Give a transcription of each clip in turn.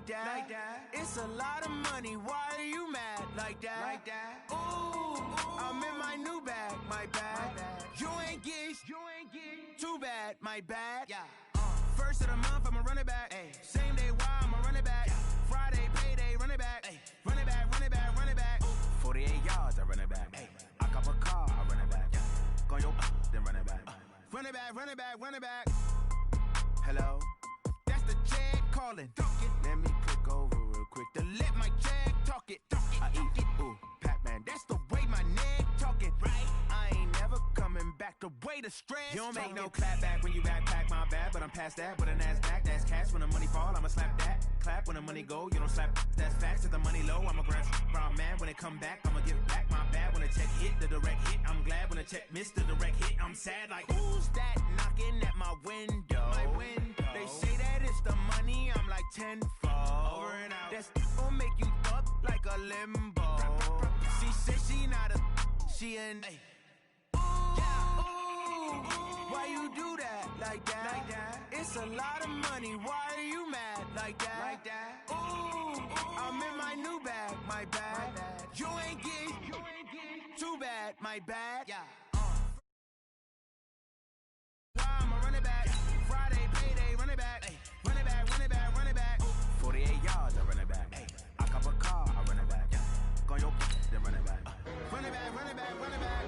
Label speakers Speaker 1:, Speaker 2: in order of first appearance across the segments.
Speaker 1: like that. It's a lot of money, why are you mad like that? Ooh, I'm in my new bag, my bad. You ain't get too bad, my bad. First of the month, I'ma run it back. Same day, why I'ma run it back. Friday, payday, run it back. Run it back, run it back, run it back. 48 yards, I run it back. I cop a car, I run it back. Go yo, then run it back. Run it back, run it back, run it back. Hello? That's the jag calling. Let me click over real quick to let my jag talk it. I eat it, ooh, Pac-Man. That's the way my neck talking. Right? I ain't never coming back. The way the stress. You don't make no clap back when you backpack, my bad. But I'm past that with an ass back. That's cash when the money fall. I'ma slap that. Clap when the money go. You don't slap. That's facts. If the money low, I'ma grab brown man. When it come back, I'ma give back my bad. When the check hit, the direct hit. I'm glad when the check missed the direct hit. I'm sad like who's that knocking at my window? My window. They say that it's the money. I'm like tenfold. Over and out. That's gon' make you up like a limbo. She said she not a. She an. Why you do that like that? It's a lot of money. Why are you mad like that? Ooh, I'm in my new bag, my bad. You ain't get too bad, my bad. Why I'ma run it back? Friday, payday, run it back. Run it back, run it back, run it back. 48 yards, I run it back. I cop a car, I run it back. Go yo, then run it back. Run it back, run it back, run it back.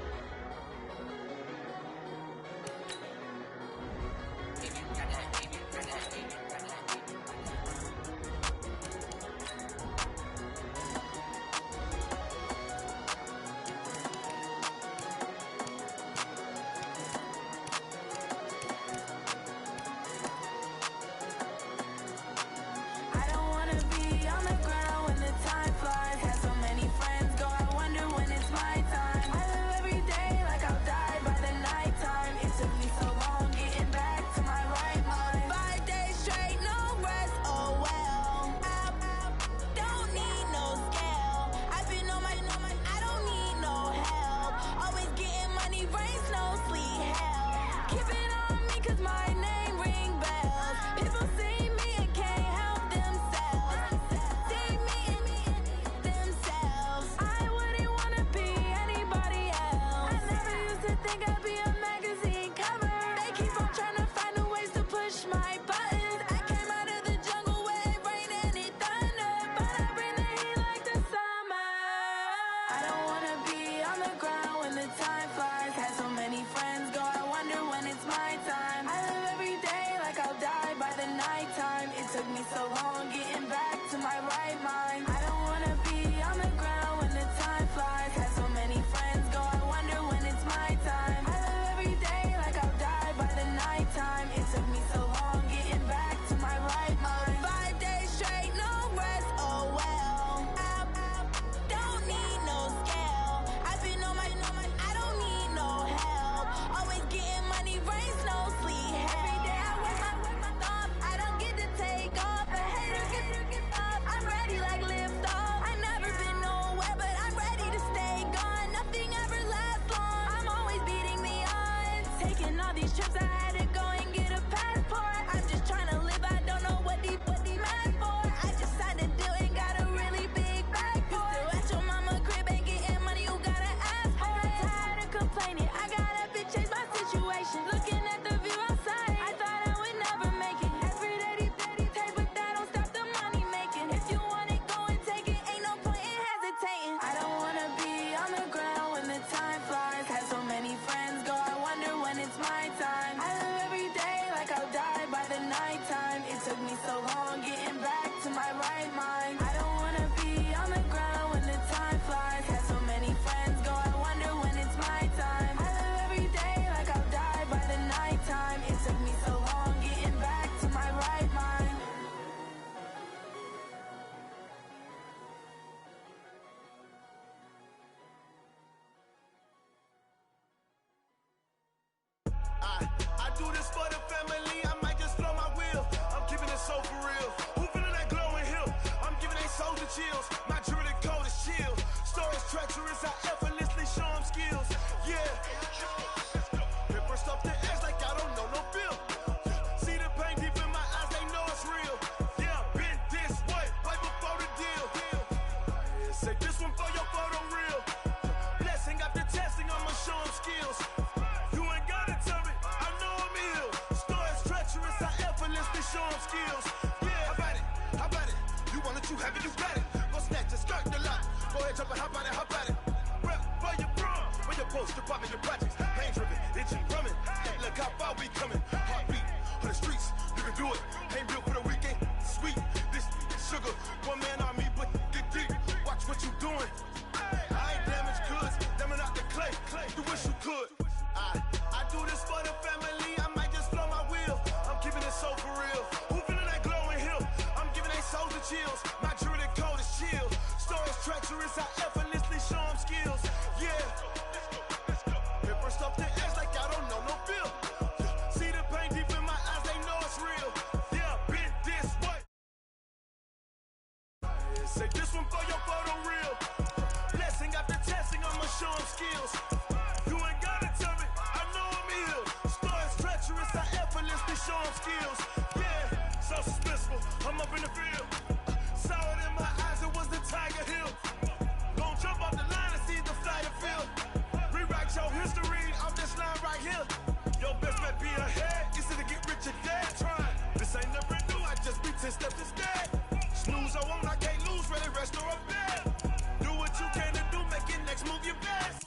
Speaker 1: Chills, my jewelry coat is chill. Stories treacherous, I effortlessly show them skills. Yeah, Ripper stuff the edge like I don't know no feel. See the pain deep in my eyes, they know it's real. Yeah, been this way. this one for your photo reel. Blessing after testing, I'ma show them skills. You ain't gotta tell me, I know I'm ill. Stories treacherous, I effortlessly show them skills. Yeah, so suspenseful, I'm up in the field. Saw it in my eyes, it was the Tiger Hill. Don't jump off the line and see the flight of field. Rewrite your history off this line right here. Your best bet be ahead, easy to get rich or dead. Trying, this ain't never new, I just be 10 steps instead. Snooze I won't, I can't lose, ready, rest or up bed. Do what you can to do, make your next move your best.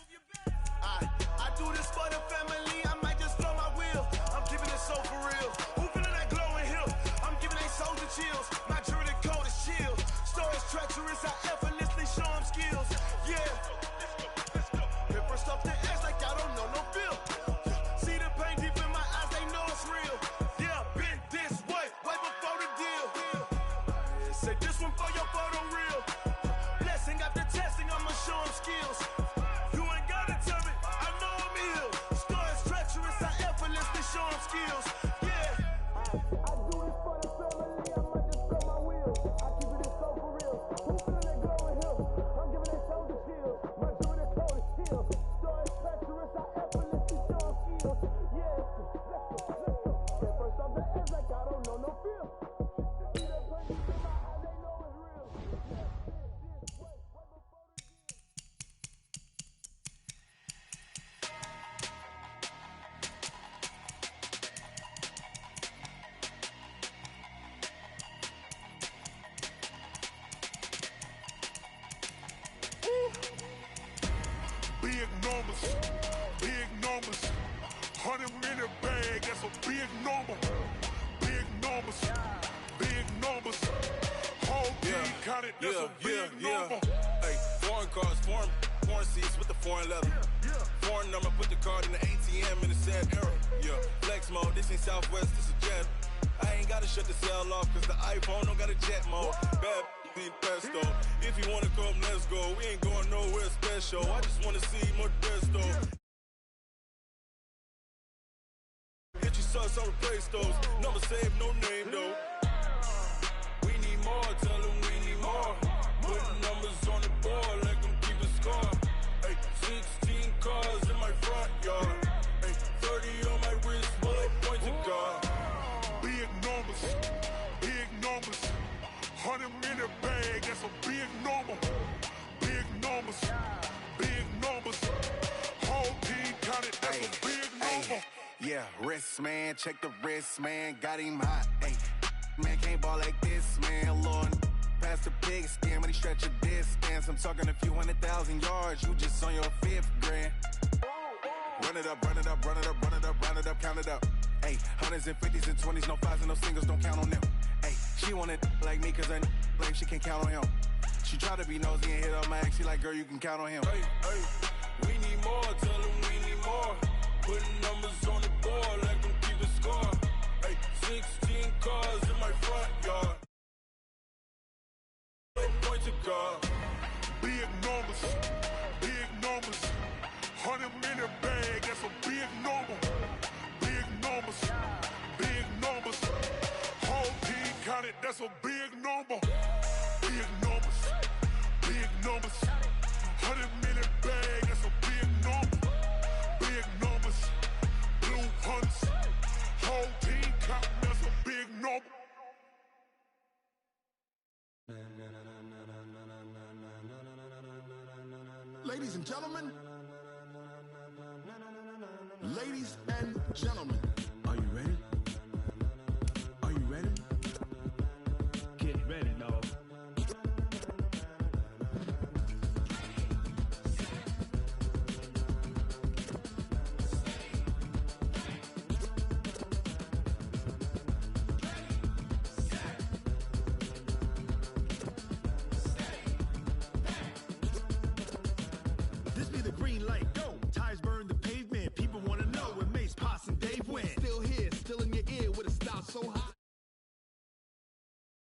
Speaker 1: I do this for the family, I might just flow my wheel. I'm keeping it so for real. Who feeling that glowing hill? I'm giving they soldier chills. My jewelry code is chill. Stories treacherous, I effortlessly show them skills. Yeah. Hit first off the edge like I don't know no feel. See the pain deep in my eyes, they know it's real. Yeah, been this way before the deal. Say this one for your photo reel. Blessing after testing, I'ma show them skills. You ain't gotta tell me, I know I'm ill. Stories treacherous, I effortlessly show them skills. Yeah. I do this for the family, I might just throw my wheel. I keep it so for real. Who feeling that glowing hill? I'm giving they soldier chills. My jewelry code is chill. Stories treacherous, I effortlessly show them skills. Yeah. Let's go. Get first off the edge like I don't know no feel. See that pain deep in my eyes, they know it's real. Yeah, this way before the deal.
Speaker 2: Big numbers, 100-minute bag, that's a big number. Big numbers, whole team counted, that's a big number.
Speaker 3: Hey, foreign cars, foreign seats with the foreign leather. Foreign number, put the card in the ATM in the sad era. Yeah, flex mode, this ain't Southwest, this a jet. I ain't gotta shut the cell off, cause the iPhone don't got a jet mode. Bad need pesto. If you wanna come, let's go. We ain't going nowhere special. I just wanna see more Modesto. Hit your sus on replace those. Number saved, no name though. We need more, tell them we need more. Putting numbers on the board, let them keep a score. Hey, 16 cars in my front yard. Hey, 30 on my wrist, bullet point to God.
Speaker 2: Big numbers, 100-minute bag, that's a big number. Big numbers, whole team counted, that's a big number.
Speaker 4: Yeah, wrist man, check the wrist man, got him hot. Ay, man can't ball like this, man. Lord, past the pig skin when he stretch a distance. I'm talking a few 100,000 yards, you just on your 5th grand. Run it up, count it up. Ay, hundreds and 50s and 20s, no 5s and no singles, don't count on them. Ay, she want it like me, cause I like she can't count on him. She try to be nosy and hit up my ex, she like, girl, you can count on him.
Speaker 3: Hey, we need more, tell them we need more. Putting numbers on the board, let them keep a score. Hey, 16 cars in my front yard. Point to God.
Speaker 2: Big numbers, 100-minute bag, that's a big number. Big numbers, whole team counted, that's a big number. Big numbers, 100-minute bag, that's a big number. Big numbers, blue hunts, whole team counting, that's a big number.
Speaker 5: Ladies and gentlemen, are you ready? Are you ready? Get ready, dog. This be the green light, go. Tires burn the pavement. People want to know where Mace, Posse, and Dave went. Still here, still in your ear with a style so hot.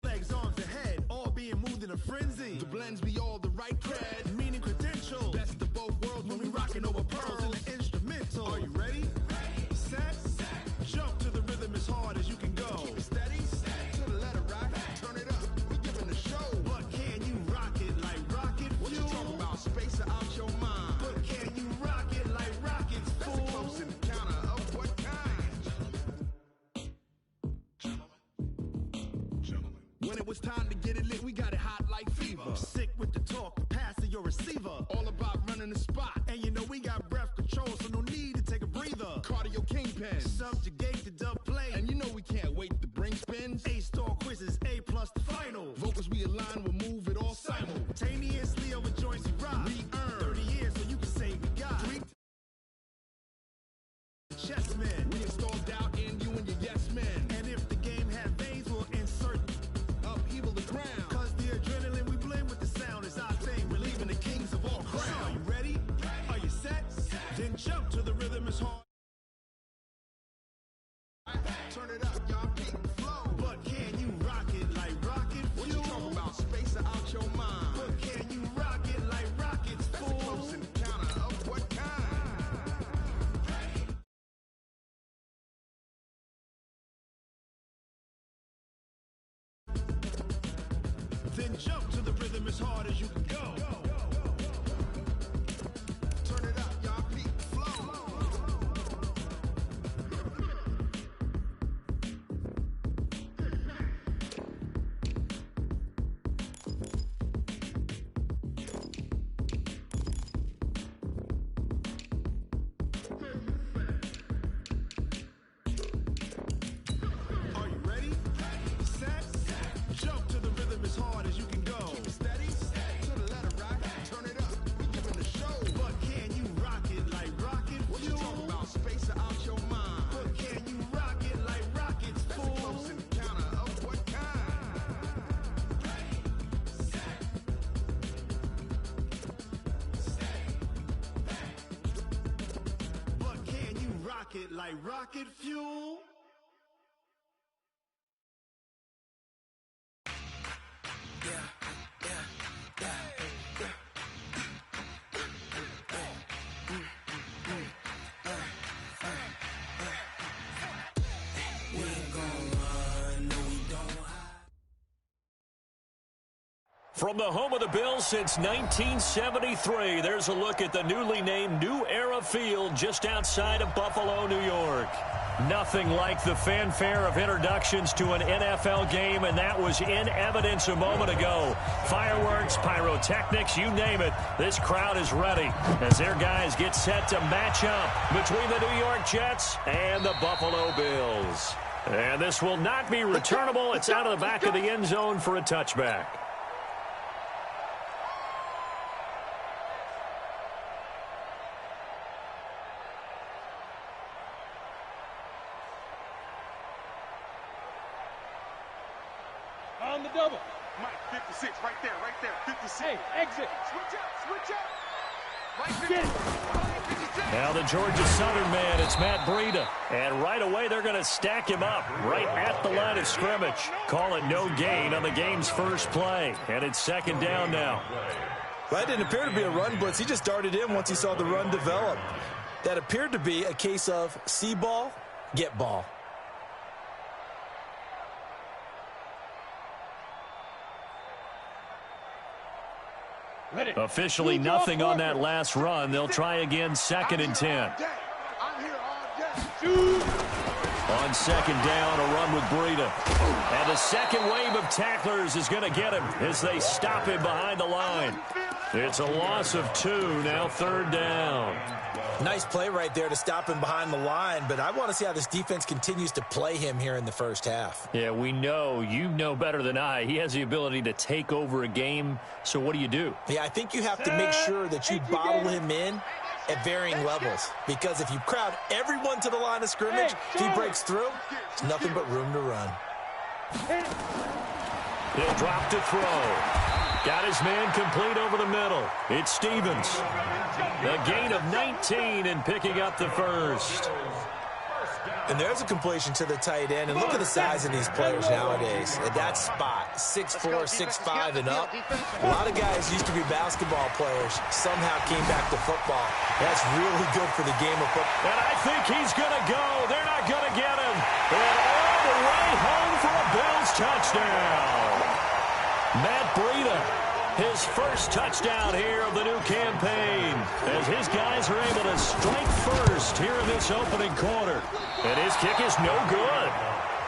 Speaker 5: Legs, arms, ahead, all being moved in a frenzy. The blends be all the right cred, meaning credentials. Best of both worlds when we rocking over pearls in the instrumental. Are you ready? Set. Jump to the rhythm as hard as you can go. Keep it steady. To the letter right. Turn it up. We giving the show. But can you rock it's time to get it lit, we got it hot like fever. Sick with the talk, pass to your receiver. All about running the spot. And you know we got breath control, so no need to take a breather. Cardio kingpin, subjugate the dub play. And you know we can't wait to bring spins. A-star quizzes, A+ the final. Vocals we align, we'll move it all simultaneously over joints we rock. We earn 30 years, so you can say we got 3 chessmen. We install doubt in you and your yes men. And if the game had veins, we'll insert upheaval the ground. Cause the adrenaline we blend with the sound is our thing. We're leaving the kings of all crowns. So are you ready? Are you set? Then jump to the rhythm is hard. Turn it up, y'all, peak flow. But can you rock it like rocket fuel? What you talking about? Space out your mind. But can you rock it like rockets, fool? That's a close encounter of what kind? Then jump to the rhythm as hard as you can go. Turn it up, y'all, peak flow. Are you ready? Set? Jump to the rhythm as hard as you can go. Keep it steady, to the letter, right? Turn it up, we giving the show. But can you rock it like rocket fuel? What you talking about? Space out your mind. But can you rock it like rockets, fool? That's a close encounter of what kind? But can you rock it like rocket fuel?
Speaker 6: From the home of the Bills since 1973, there's a look at the newly named New Era Field just outside of Buffalo, New York. Nothing like the fanfare of introductions to an NFL game, and that was in evidence a moment ago. Fireworks, pyrotechnics, you name it. This crowd is ready as their guys get set to match up between the New York Jets and the Buffalo Bills. And this will not be returnable. It's out of the back of the end zone for a touchback.
Speaker 7: On the double.
Speaker 2: Mike, 56, right there, 56.
Speaker 7: Hey, exit.
Speaker 2: Switch up. Right
Speaker 7: Get it.
Speaker 2: 56.
Speaker 6: Now the Georgia Southern man, it's Matt Breida. And right away they're going to stack him up right at the line of scrimmage. Call it no gain on the game's first play. And it's second down now.
Speaker 8: Well, that didn't appear to be a run blitz. He just darted in once he saw the run develop. That appeared to be a case of see ball, get ball.
Speaker 6: Officially nothing on that last run. They'll try again second and 10. On second down, a run with Breida. And the second wave of tacklers is going to get him as they stop him behind the line. It's a loss of 2, now third down.
Speaker 8: Nice play right there to stop him behind the line, but I want to see how this defense continues to play him here in the first half.
Speaker 6: Yeah, we know. You know better than I. He has the ability to take over a game, so what do?
Speaker 8: Yeah, I think you have to make sure that you bottle him in at varying levels, because if you crowd everyone to the line of scrimmage, if he breaks through, there's nothing but room to run.
Speaker 6: He'll drop to throw. Got his man complete over the middle. It's Stevens. A gain of 19 and picking up the first.
Speaker 8: And there's a completion to the tight end. And look at the size of these players nowadays. At that spot, 6'4", 6'5", and up. A lot of guys used to be basketball players. Somehow came back to football. That's really good for the game of football.
Speaker 6: And I think he's going to go. They're not going to get him. And all the way home for a Bills touchdown. Matt Breida, his first touchdown here of the new campaign, as his guys are able to strike first here in this opening quarter. And his kick is no good.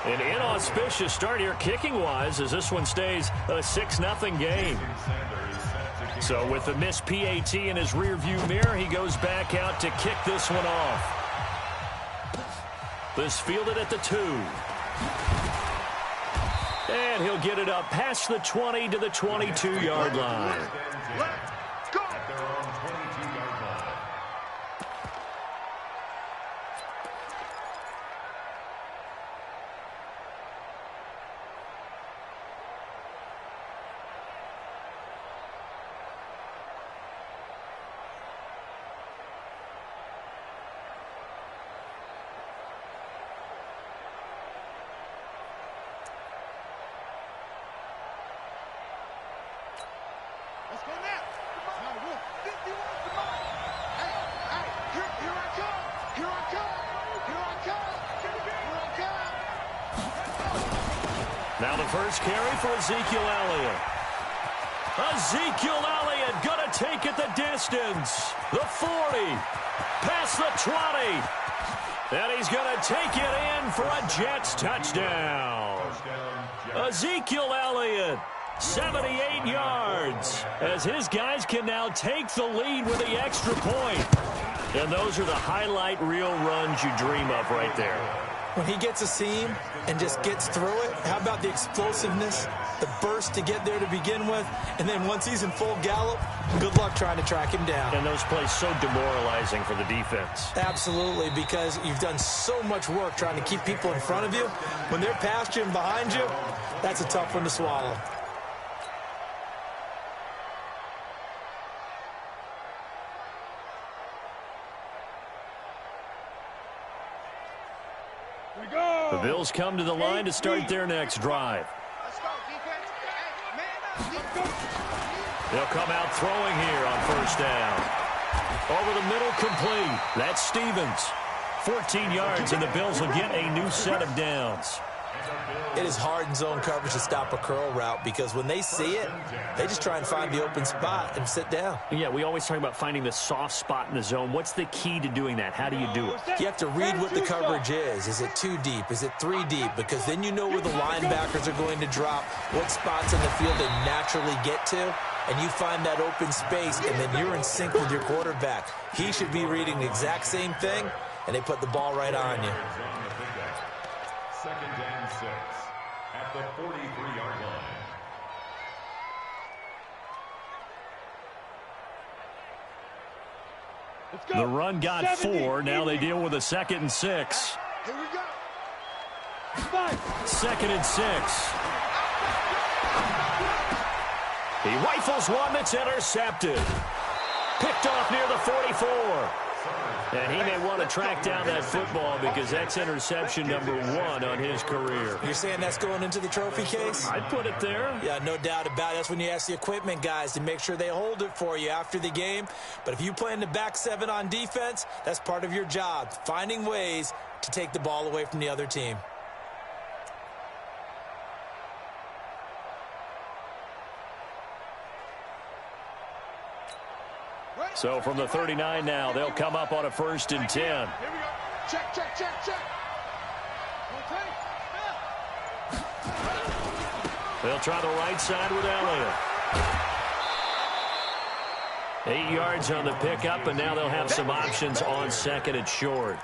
Speaker 6: An inauspicious start here kicking-wise as this one stays a 6-0 game. So with the missed PAT in his rearview mirror, he goes back out to kick this one off. This fielded at the 2. And he'll get it up past the 20 to the 22-yard line.
Speaker 2: Let's go!
Speaker 6: Now the first carry for Ezekiel Elliott. Ezekiel Elliott going to take it the distance. The 40, past the 20. And he's going to take it in for a Jets touchdown. Ezekiel Elliott, 78 yards, as his guys can now take the lead with the extra point. And those are the highlight reel runs you dream of right there.
Speaker 8: When he gets a seam and just gets through it, how about the explosiveness, the burst to get there to begin with, and then once he's in full gallop, good luck trying to track him down.
Speaker 6: And those plays so demoralizing for the defense.
Speaker 8: Absolutely, because you've done so much work trying to keep people in front of you. When they're past you and behind you, that's a tough one to swallow.
Speaker 6: The Bills come to the line to start their next drive. They'll come out throwing here on first down. Over the middle, complete. That's Stevens. 14 yards, and the Bills will get a new set of downs.
Speaker 8: It is hard in zone coverage to stop a curl route because when they see it, they just try and find the open spot and sit down.
Speaker 6: Yeah, we always talk about finding the soft spot in the zone. What's the key to doing that? How do you do it?
Speaker 8: You have to read what the coverage is. Is it 2 deep? Is it 3 deep? Because then you know where the linebackers are going to drop, what spots in the field they naturally get to, and you find that open space, and then you're in sync with your quarterback. He should be reading the exact same thing, and they put the ball right on you.
Speaker 9: 2nd and 6 at the 43-yard line.
Speaker 6: The run got 4. Now they deal with a 2nd and 6.
Speaker 2: Here we go.
Speaker 6: 2nd and 6. He rifles one that's intercepted. Picked off near the 44. And he may want to track down that football because that's interception number 1 on his career.
Speaker 8: You're saying that's going into the trophy case?
Speaker 6: I'd put it there.
Speaker 8: Yeah, no doubt about it. That's when you ask the equipment guys to make sure they hold it for you after the game. But if you play in the back 7 on defense, that's part of your job, finding ways to take the ball away from the other team.
Speaker 6: So from the 39 now, they'll come up on a 1st and 10.
Speaker 2: Here we go. Check, check, check, check.
Speaker 6: They'll try the right side with Elliott. 8 yards on the pickup, and now they'll have some options on 2nd and short.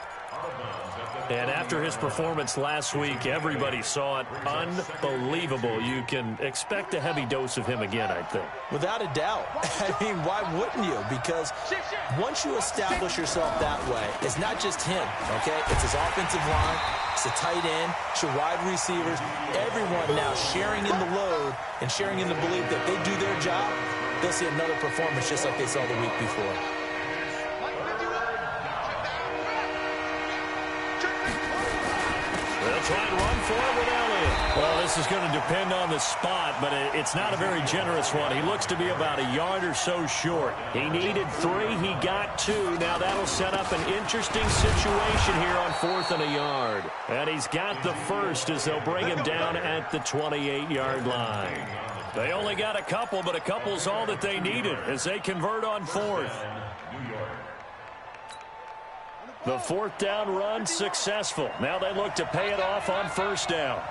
Speaker 6: And after his performance last week, everybody saw it. Unbelievable. You can expect a heavy dose of him again, I think.
Speaker 8: Without a doubt. I mean, why wouldn't you? Because once you establish yourself that way, it's not just him, okay? It's his offensive line, it's the tight end, it's your wide receivers, everyone now sharing in the load and sharing in the belief that they do their job, they'll see another performance just like they saw the week before.
Speaker 6: They'll try and run for it with Elliott. Well, this is going to depend on the spot, but it's not a very generous one. He looks to be about a yard or so short. He needed 3. He got 2. Now that'll set up an interesting situation here on 4th and a yard. And he's got the first as they'll bring him down at the 28-yard line. They only got a couple, but a couple's all that they needed as they convert on 4th. The fourth down run successful. Now they look to pay it off on first down.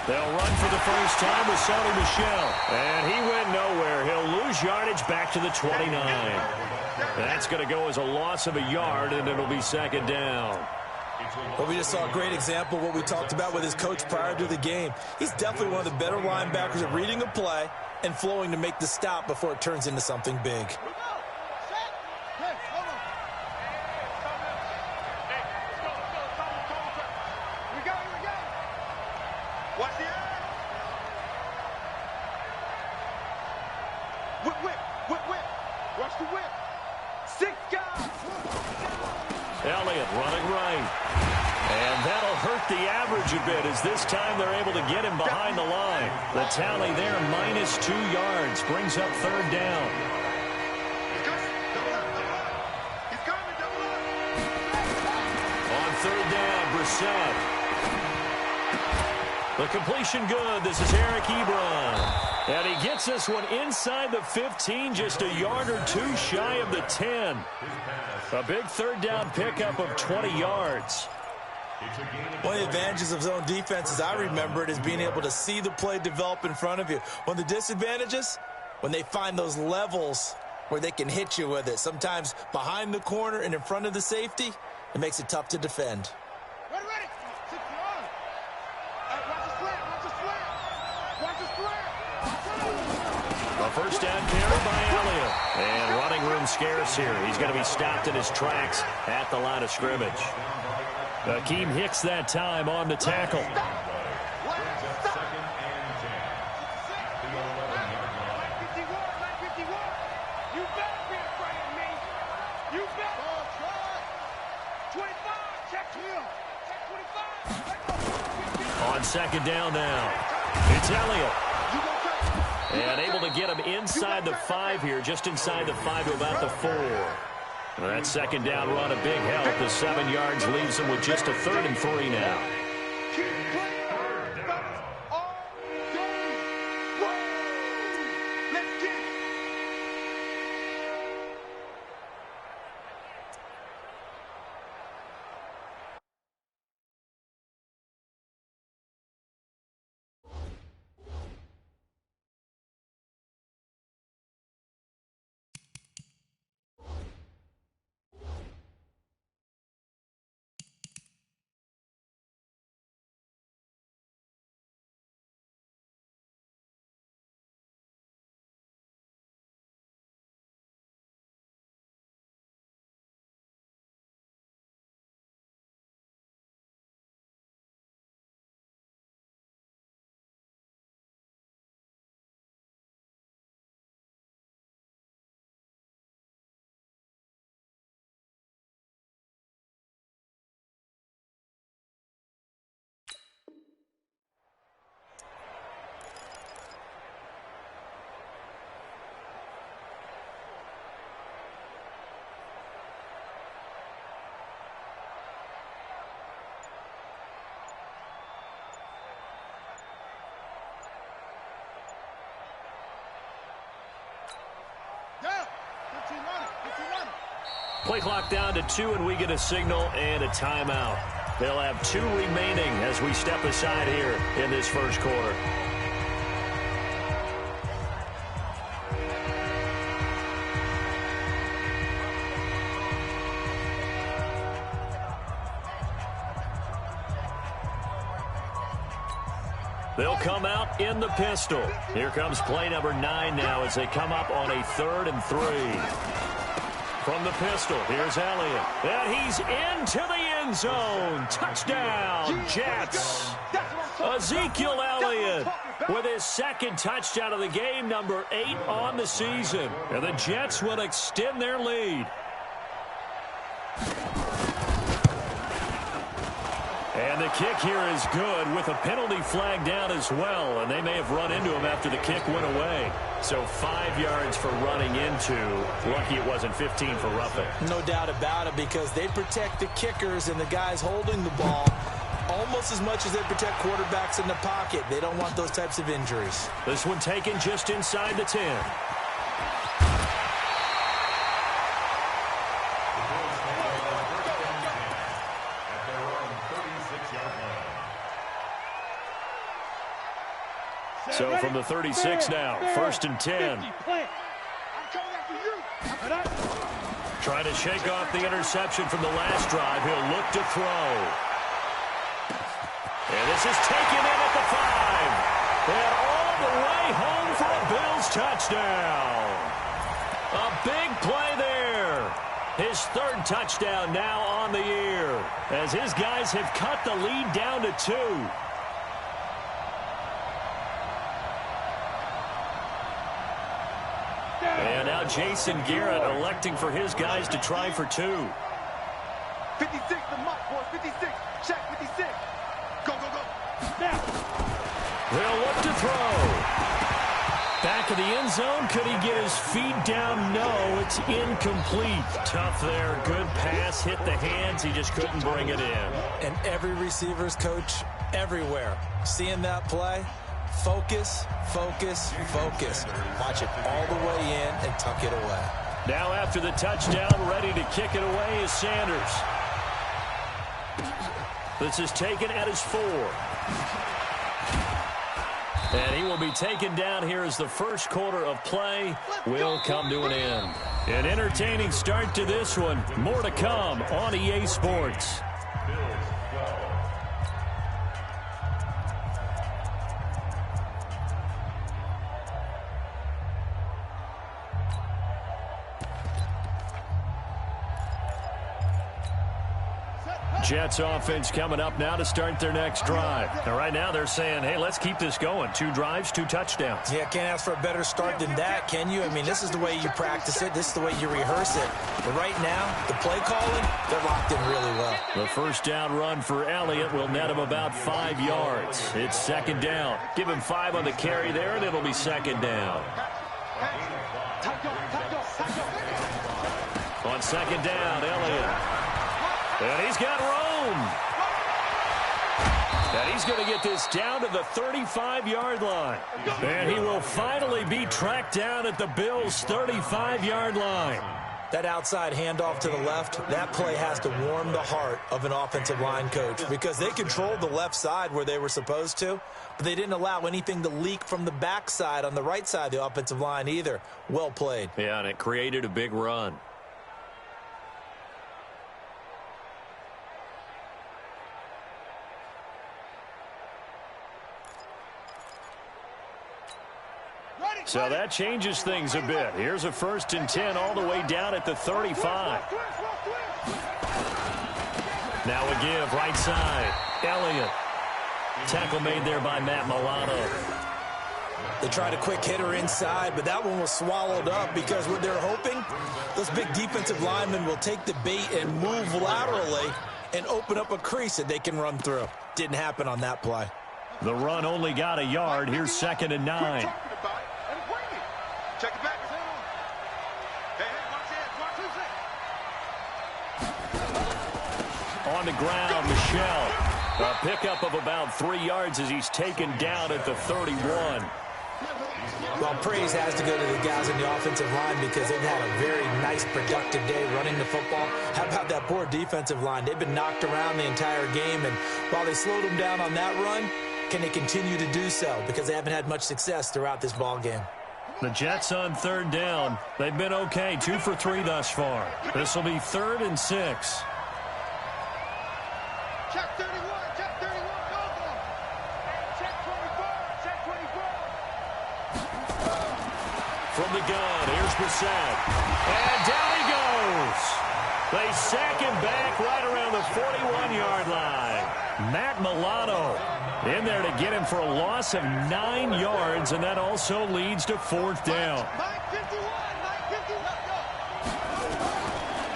Speaker 6: They'll run for the first time with Sonny Michel. And he went nowhere. He'll lose yardage back to the 29. That's going to go as a loss of a yard, and it'll be second down.
Speaker 8: Well, we just saw a great example of what we talked about with his coach prior to the game. He's definitely one of the better linebackers at reading a play and flowing to make the stop before it turns into something big.
Speaker 6: Elliott running right. And that'll hurt the average a bit as this time they're able to get him behind the line. The tally there, -2 yards, brings up third down. On third down, Brissett. The completion good. This is Eric Ebron. And he gets this one inside the 15, just a yard or two shy of the 10. A big third down pickup of 20 yards.
Speaker 8: One of the advantages of zone defense, as I remember it, is being able to see the play develop in front of you. One of the disadvantages, when they find those levels where they can hit you with it, sometimes behind the corner and in front of the safety, it makes it tough to defend.
Speaker 6: A first down carry by Elliott. And running room scarce here. He's going to be stopped in his tracks at the line of scrimmage. Akeem Hicks that time on the tackle. On second down now. It's Elliott. And able to get him inside the 5 here, just inside the 5 to about the 4. That second down run, a big help. The 7 yards leaves him with just a 3rd and 3 now. Play clock down to 2, and we get a signal and a timeout. They'll have 2 remaining as we step aside here in this first quarter. They'll come out in the pistol. Here comes play number 9 now as they come up on a 3rd and 3. From the pistol, here's Elliott. And he's into the end zone. Touchdown, Jets. Ezekiel Elliott with his 2nd touchdown of the game, number 8 on the season. And the Jets will extend their lead. And the kick here is good with a penalty flag down as well. And they may have run into him after the kick went away. So 5 yards for running into. Lucky it wasn't 15 for roughing.
Speaker 8: No doubt about it, because they protect the kickers and the guys holding the ball almost as much as they protect quarterbacks in the pocket. They don't want those types of injuries.
Speaker 6: This one taken just inside the 10. So from the 36 now, 1st and 10. Trying to shake off the interception from the last drive. He'll look to throw. And this is taken in at the 5. And all the way home for a Bills touchdown. A big play there. His 3rd touchdown now on the year, as his guys have cut the lead down to 2. And now Jason Garrett electing for his guys to try for 2.
Speaker 10: 56, the mark, boys. 56. Check 56. Go, go, go. Now.
Speaker 6: They'll look to throw. Back of the end zone. Could he get his feet down? No, it's incomplete. Tough there. Good pass. Hit the hands. He just couldn't bring it in.
Speaker 8: And every receiver's coach everywhere, seeing that play, focus, focus, focus. Watch it all the way in and tuck it away.
Speaker 6: Now after the touchdown, ready to kick it away is Sanders. This is taken at his 4. And he will be taken down here as the first quarter of play will come to an end. An entertaining start to this one. More to come on EA Sports. Jets offense coming up now to start their next drive. Now, right now they're saying, hey, let's keep this going. 2 drives, 2 touchdowns.
Speaker 8: Yeah, can't ask for a better start than that, can you? I mean, this is the way you practice it. This is the way you rehearse it. But right now, the play calling, they're locked in really well.
Speaker 6: The first down run for Elliott will net him about 5 yards. It's 2nd down. Give him 5 on the carry there, and it'll be 2nd down. On 2nd down, Elliott. And he's got room. And he's going to get this down to the 35-yard line. And he will finally be tracked down at the Bills' 35-yard line.
Speaker 8: That outside handoff to the left, that play has to warm the heart of an offensive line coach because they controlled the left side where they were supposed to, but they didn't allow anything to leak from the backside on the right side of the offensive line either. Well played.
Speaker 6: Yeah, and it created a big run. So that changes things a bit. Here's a 1st and 10 all the way down at the 35. Now a give, right side. Elliott. Tackle made there by Matt Milano.
Speaker 8: They tried a quick hitter inside, but that one was swallowed up because what they're hoping, those big defensive linemen will take the bait and move laterally and open up a crease that they can run through. Didn't happen on that play.
Speaker 6: The run only got a yard. Here's 2nd and 9.
Speaker 10: Check it back. Hey, watch it.
Speaker 6: On the ground, Michelle. A pickup of about 3 yards as he's taken down at the 31.
Speaker 8: Well, praise has to go to the guys in the offensive line because they've had a very nice, productive day running the football. How about that poor defensive line? They've been knocked around the entire game, and while they slowed them down on that run, can they continue to do so? Because they haven't had much success throughout this ball game.
Speaker 6: The Jets on 3rd down. They've been okay, 2 for 3 thus far. This will be 3rd and 6.
Speaker 10: Check 31, check 31, go, go. Check 24, check 24.
Speaker 6: From the gun, here's Brissett. And down he goes. They sack him back right around the 41-yard line. Matt Milano in there to get him for a loss of 9 yards, and that also leads to 4th down.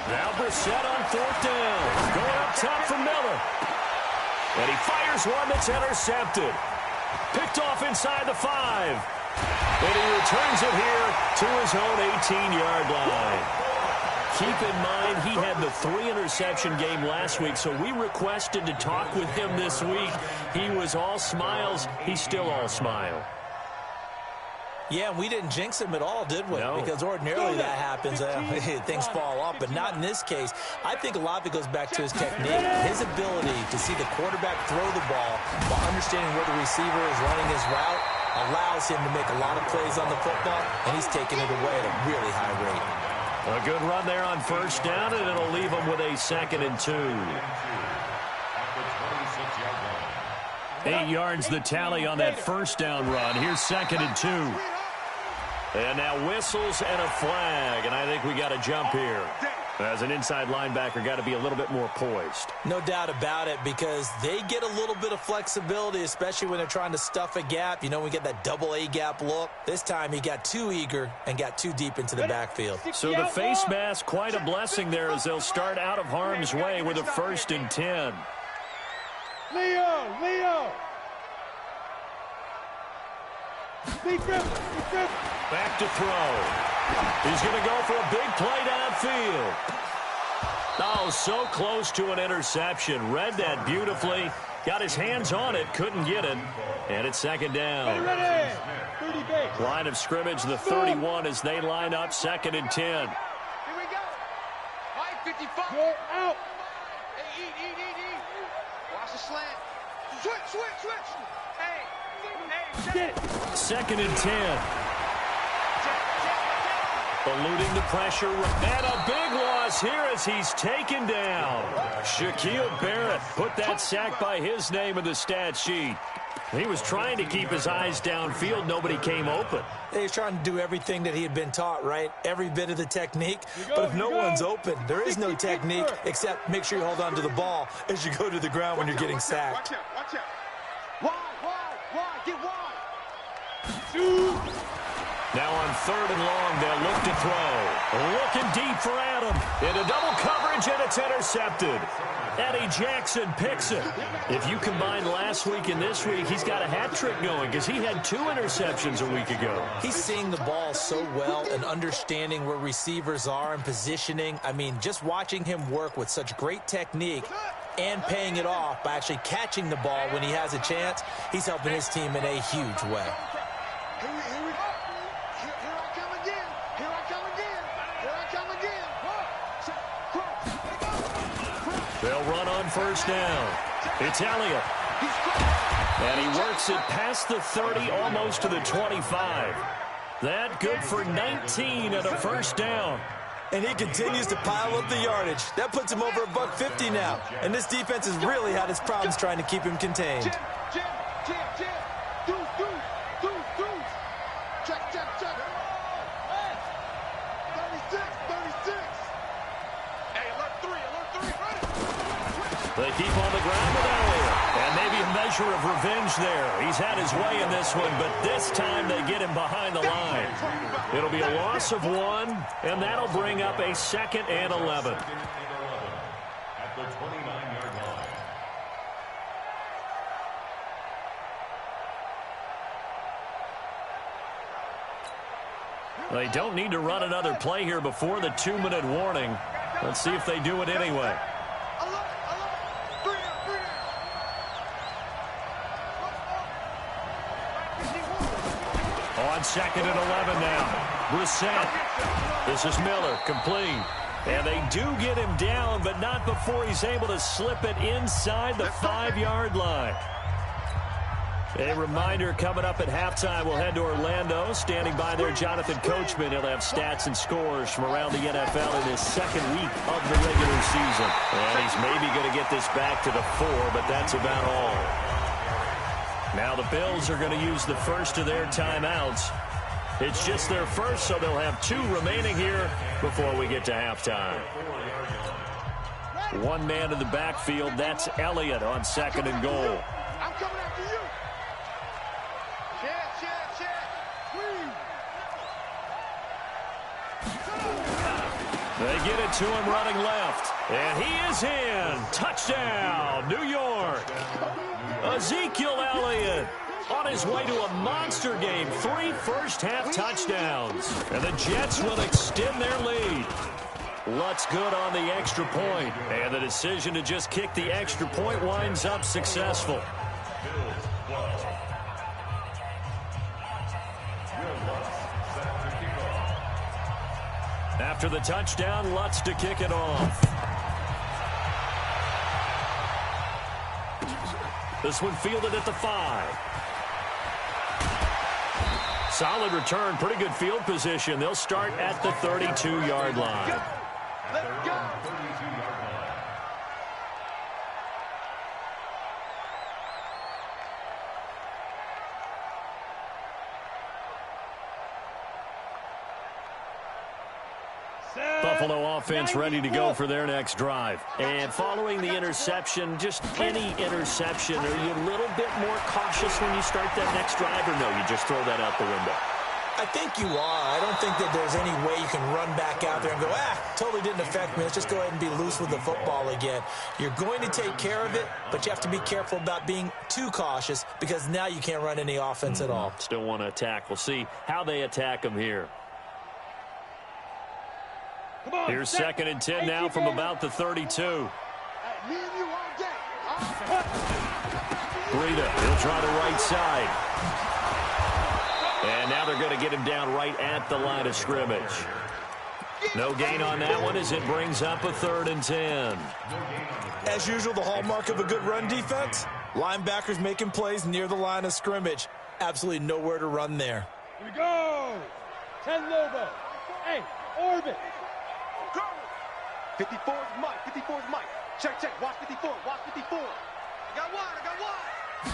Speaker 6: Now Brissett on 4th down. Going up top for Miller. And he fires one that's intercepted. Picked off inside the 5. And he returns it here to his own 18-yard line. Keep in mind, he had the 3-interception game last week, so we requested to talk with him this week. He was all smiles. He's still all smile.
Speaker 8: Yeah, we didn't jinx him at all, did we?
Speaker 6: No.
Speaker 8: Because ordinarily that happens. Things fall off, but not in this case. I think a lot of it goes back to his technique, his ability to see the quarterback throw the ball while understanding where the receiver is running his route. allows him to make a lot of plays on the football, and he's taking it away at a really high rate.
Speaker 6: A good run there on first down, and it'll leave him with a 2nd and 2. 8 yards the tally on that first down run. Here's 2nd and 2. And now whistles and a flag, and I think we got a jump here. As an inside linebacker, got to be a little bit more poised.
Speaker 8: No doubt about it, because they get a little bit of flexibility, especially when they're trying to stuff a gap. You know, we get that double A gap look. This time he got too eager and got too deep into the backfield.
Speaker 6: So the face mask, quite a blessing there as they'll start out of harm's way with a 1st and 10.
Speaker 7: Leo!
Speaker 6: Back to throw. He's going to go for a big play downfield. Oh, so close to an interception. Read that beautifully. Got his hands on it, couldn't get it. And it's 2nd down.
Speaker 7: Ready.
Speaker 6: Line of scrimmage, the 31 as they line up, 2nd and 10.
Speaker 10: Here we go. 5:55.
Speaker 7: Go out.
Speaker 10: Hey, eat. Watch the slant. Switch. Hey.
Speaker 7: Get it.
Speaker 6: 2nd and 10. Eluding the pressure, and a big loss here as he's taken down. Shaquille Barrett put that sack by his name in the stat sheet. He was trying to keep his eyes downfield. Nobody came open.
Speaker 8: He's trying to do everything that he had been taught, right? Every bit of the technique. But if no one's open, there is no technique except make sure you hold on to the ball as you go to the ground when you're getting sacked.
Speaker 10: Watch out. Wide. Get wide.
Speaker 6: Now on 3rd and long, they'll look to throw. Looking deep for Adam. Into double coverage, and it's intercepted. Eddie Jackson picks it. If you combine last week and this week, he's got a hat trick going because he had 2 interceptions a week ago.
Speaker 8: He's seeing the ball so well and understanding where receivers are and positioning. I mean, just watching him work with such great technique and paying it off by actually catching the ball when he has a chance, he's helping his team in a huge way.
Speaker 6: They'll run on first down. It's Elliott. And he works it past the 30, almost to the 25. That good for 19 and a first down.
Speaker 8: And he continues to pile up the yardage. That puts him over $150 now. And this defense has really had its problems trying to keep him contained.
Speaker 10: Jim. Check. 36. Hey, alert 3.
Speaker 6: They keep on the ground with Elliott. And maybe a measure of revenge there. He's had his way in this one, but this time they get him behind the line. It'll be a loss of 1, and that'll bring up a 2nd and 11.
Speaker 9: At the 29-yard line.
Speaker 6: They don't need to run another play here before the 2-minute warning. Let's see if they do it anyway. On 2nd and 11 now. Brissett. This is Miller, complete. And they do get him down, but not before he's able to slip it inside the 5-yard line. A reminder, coming up at halftime, we'll head to Orlando. Standing by there, Jonathan Coachman. He'll have stats and scores from around the NFL in his 2nd week of the regular season. And he's maybe going to get this back to the 4, but that's about all. Now the Bills are going to use the first of their timeouts. It's just their first, so they'll have 2 remaining here before we get to halftime. 1 man in the backfield. That's Elliott on 2nd and goal.
Speaker 10: I'm coming after you. Check.
Speaker 6: They get it to him running left. And he is in. Touchdown, New York. Ezekiel Elliott on his way to a monster game. 3 first-half touchdowns. And the Jets will extend their lead. Lutz good on the extra point. And the decision to just kick the extra point winds up successful. After the touchdown, Lutz to kick it off. This one fielded at the 5. Solid return, pretty good field position. They'll start at the 32-yard line.
Speaker 10: Let's go.
Speaker 6: Buffalo offense ready to go for their next drive. And following the interception, just any interception, are you a little bit more cautious when you start that next drive, or no, you just throw that out the window?
Speaker 8: I think you are. I don't think that there's any way you can run back out there and go, totally didn't affect me. Let's just go ahead and be loose with the football again. You're going to take care of it, but you have to be careful about being too cautious because now you can't run any offense at all.
Speaker 6: Still want to attack. We'll see how they attack them here. Here's 2nd and 10 now from about the 32. Breida, he'll try the right side. And now they're going to get him down right at the line of scrimmage. No gain on that one as it brings up a 3rd and 10.
Speaker 8: As usual, the hallmark of a good run defense, linebackers making plays near the line of scrimmage. Absolutely nowhere to run there.
Speaker 7: Here we go. 10 Lobo. Hey, orbit.
Speaker 10: 54 is Mike. 54 is Mike. Check, check. Watch 54. Watch 54. I got one.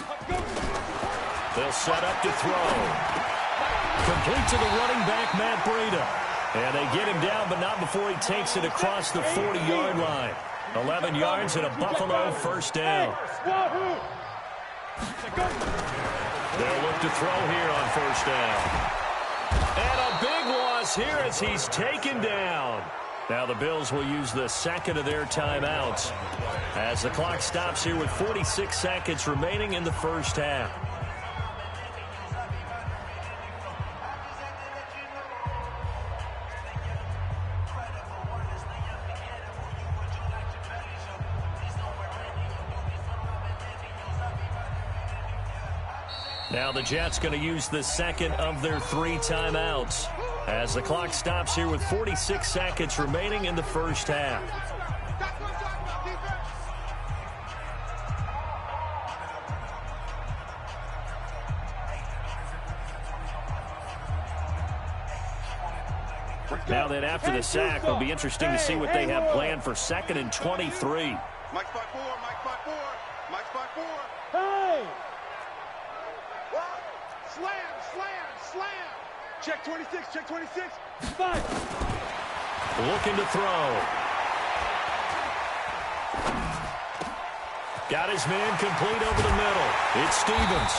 Speaker 7: Let's go.
Speaker 6: They'll set up to throw. Complete to the running back, Matt Breida. And they get him down, but not before he takes it across the 40-yard line. 11 yards and a Buffalo first down. They'll look to throw here on first down. And a big loss here as he's taken down. Now the Bills will use the second of their timeouts as the clock stops here with 46 seconds remaining in the first half. Now the Jets going to use the second of their 3 timeouts as the clock stops here with 46 seconds remaining in the first half. Now that after the sack, it'll be interesting to see what they have planned for 2nd and 23.
Speaker 10: Mike's by 4. Mike's by 4. Mike's by 4.
Speaker 7: Hey!
Speaker 10: Slam, slam, slam. Check 26, check 26.
Speaker 7: 5.
Speaker 6: Looking to throw. Got his man complete over the middle. It's Stevens.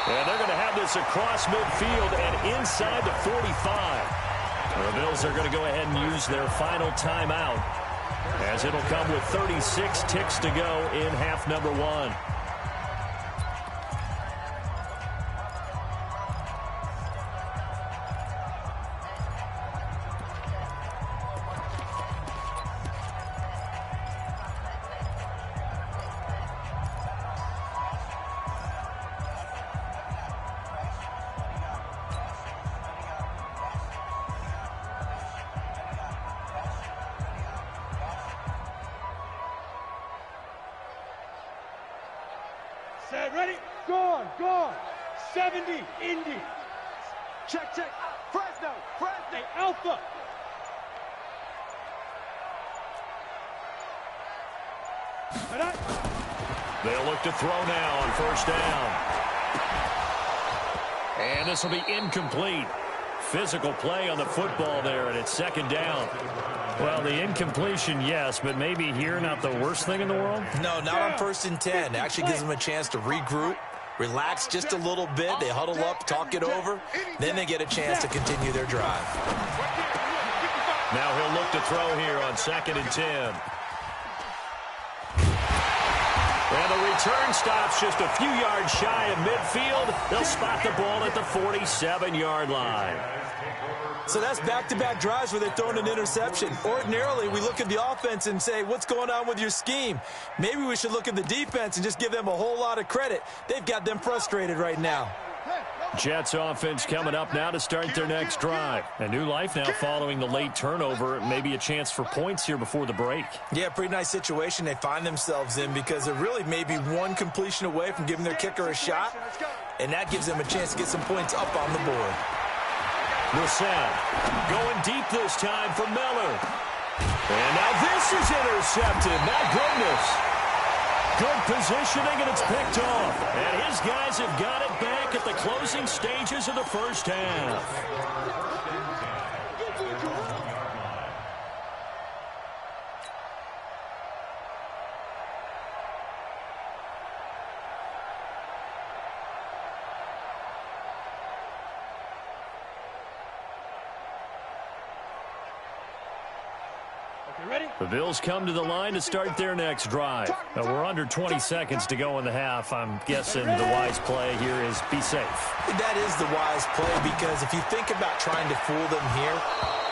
Speaker 6: And they're going to have this across midfield and inside the 45. The Bills are going to go ahead and use their final timeout as it'll come with 36 ticks to go in half number 1.
Speaker 7: Set, ready, gone, gone. 70, Indy.
Speaker 10: Check, check. Fresno, Fresno.
Speaker 7: Hey, Alpha.
Speaker 6: They'll look to throw now on first down. And this will be incomplete. Physical play on the football there, and it's 2nd down. Well, the incompletion, yes, but maybe here not the worst thing in the world?
Speaker 8: No, not on 1st and 10. It actually gives them a chance to regroup, relax just a little bit. They huddle up, talk it over. Then they get a chance to continue their drive.
Speaker 6: Now he'll look to throw here on 2nd and 10. And the return stops just a few yards shy of midfield. They'll spot the ball at the 47-yard line.
Speaker 8: So that's back-to-back drives where they're throwing an interception. Ordinarily, we look at the offense and say, what's going on with your scheme? Maybe we should look at the defense and just give them a whole lot of credit. They've got them frustrated right now.
Speaker 6: Jets offense coming up now to start their next drive. A new life now following the late turnover. Maybe a chance for points here before the break.
Speaker 8: Yeah, pretty nice situation they find themselves in because they're really maybe one completion away from giving their kicker a shot, and that gives them a chance to get some points up on the board.
Speaker 6: Brissett going deep this time for Miller. And now this is intercepted. My goodness. Good positioning, and it's picked off. And his guys have got it back at the closing stages of the first half. The Bills come to the line to start their next drive. We're under 20 seconds to go in the half. I'm guessing the wise play here is be safe.
Speaker 8: That is the wise play, because if you think about trying to fool them here,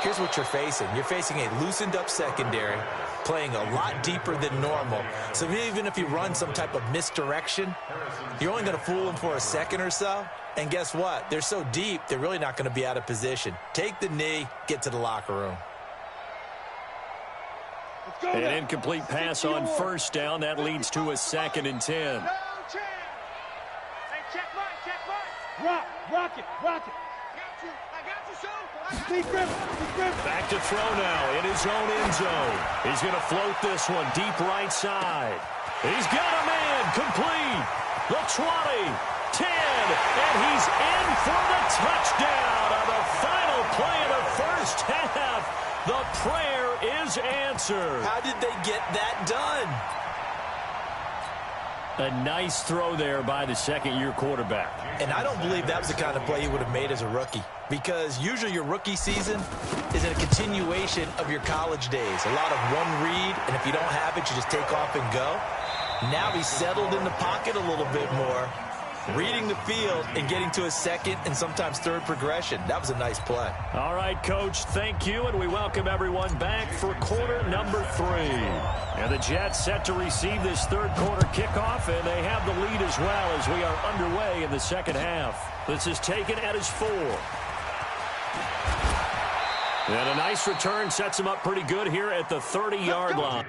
Speaker 8: here's what you're facing. You're facing a loosened up secondary, playing a lot deeper than normal. So even if you run some type of misdirection, you're only going to fool them for a second or so. And guess what? They're so deep, they're really not going to be out of position. Take the knee, get to the locker room.
Speaker 6: An incomplete pass on first down. That leads to a 2nd and 10.
Speaker 7: No chance. Hey, check mine. Rock it. I got you, son. Keep gripping.
Speaker 6: Back to throw now in his own end zone. He's going to float this one deep right side. He's got a man complete. The 20, 10, and he's in for the touchdown on the final play of the first half. The prayer is answered.
Speaker 8: How did they get that done?
Speaker 6: A nice throw there by the second-year quarterback.
Speaker 8: And I don't believe that was the kind of play he would have made as a rookie, because usually your rookie season is a continuation of your college days. A lot of one read, and if you don't have it, you just take off and go. Now he's settled in the pocket a little bit more, reading the field and getting to a second and sometimes third progression. That was a nice play.
Speaker 6: All right, Coach, thank you, and we welcome everyone back for quarter number 3. And the Jets set to receive this third quarter kickoff, and they have the lead as well as we are underway in the second half. This is taken at his 4. And a nice return sets him up pretty good here at the 30-yard line.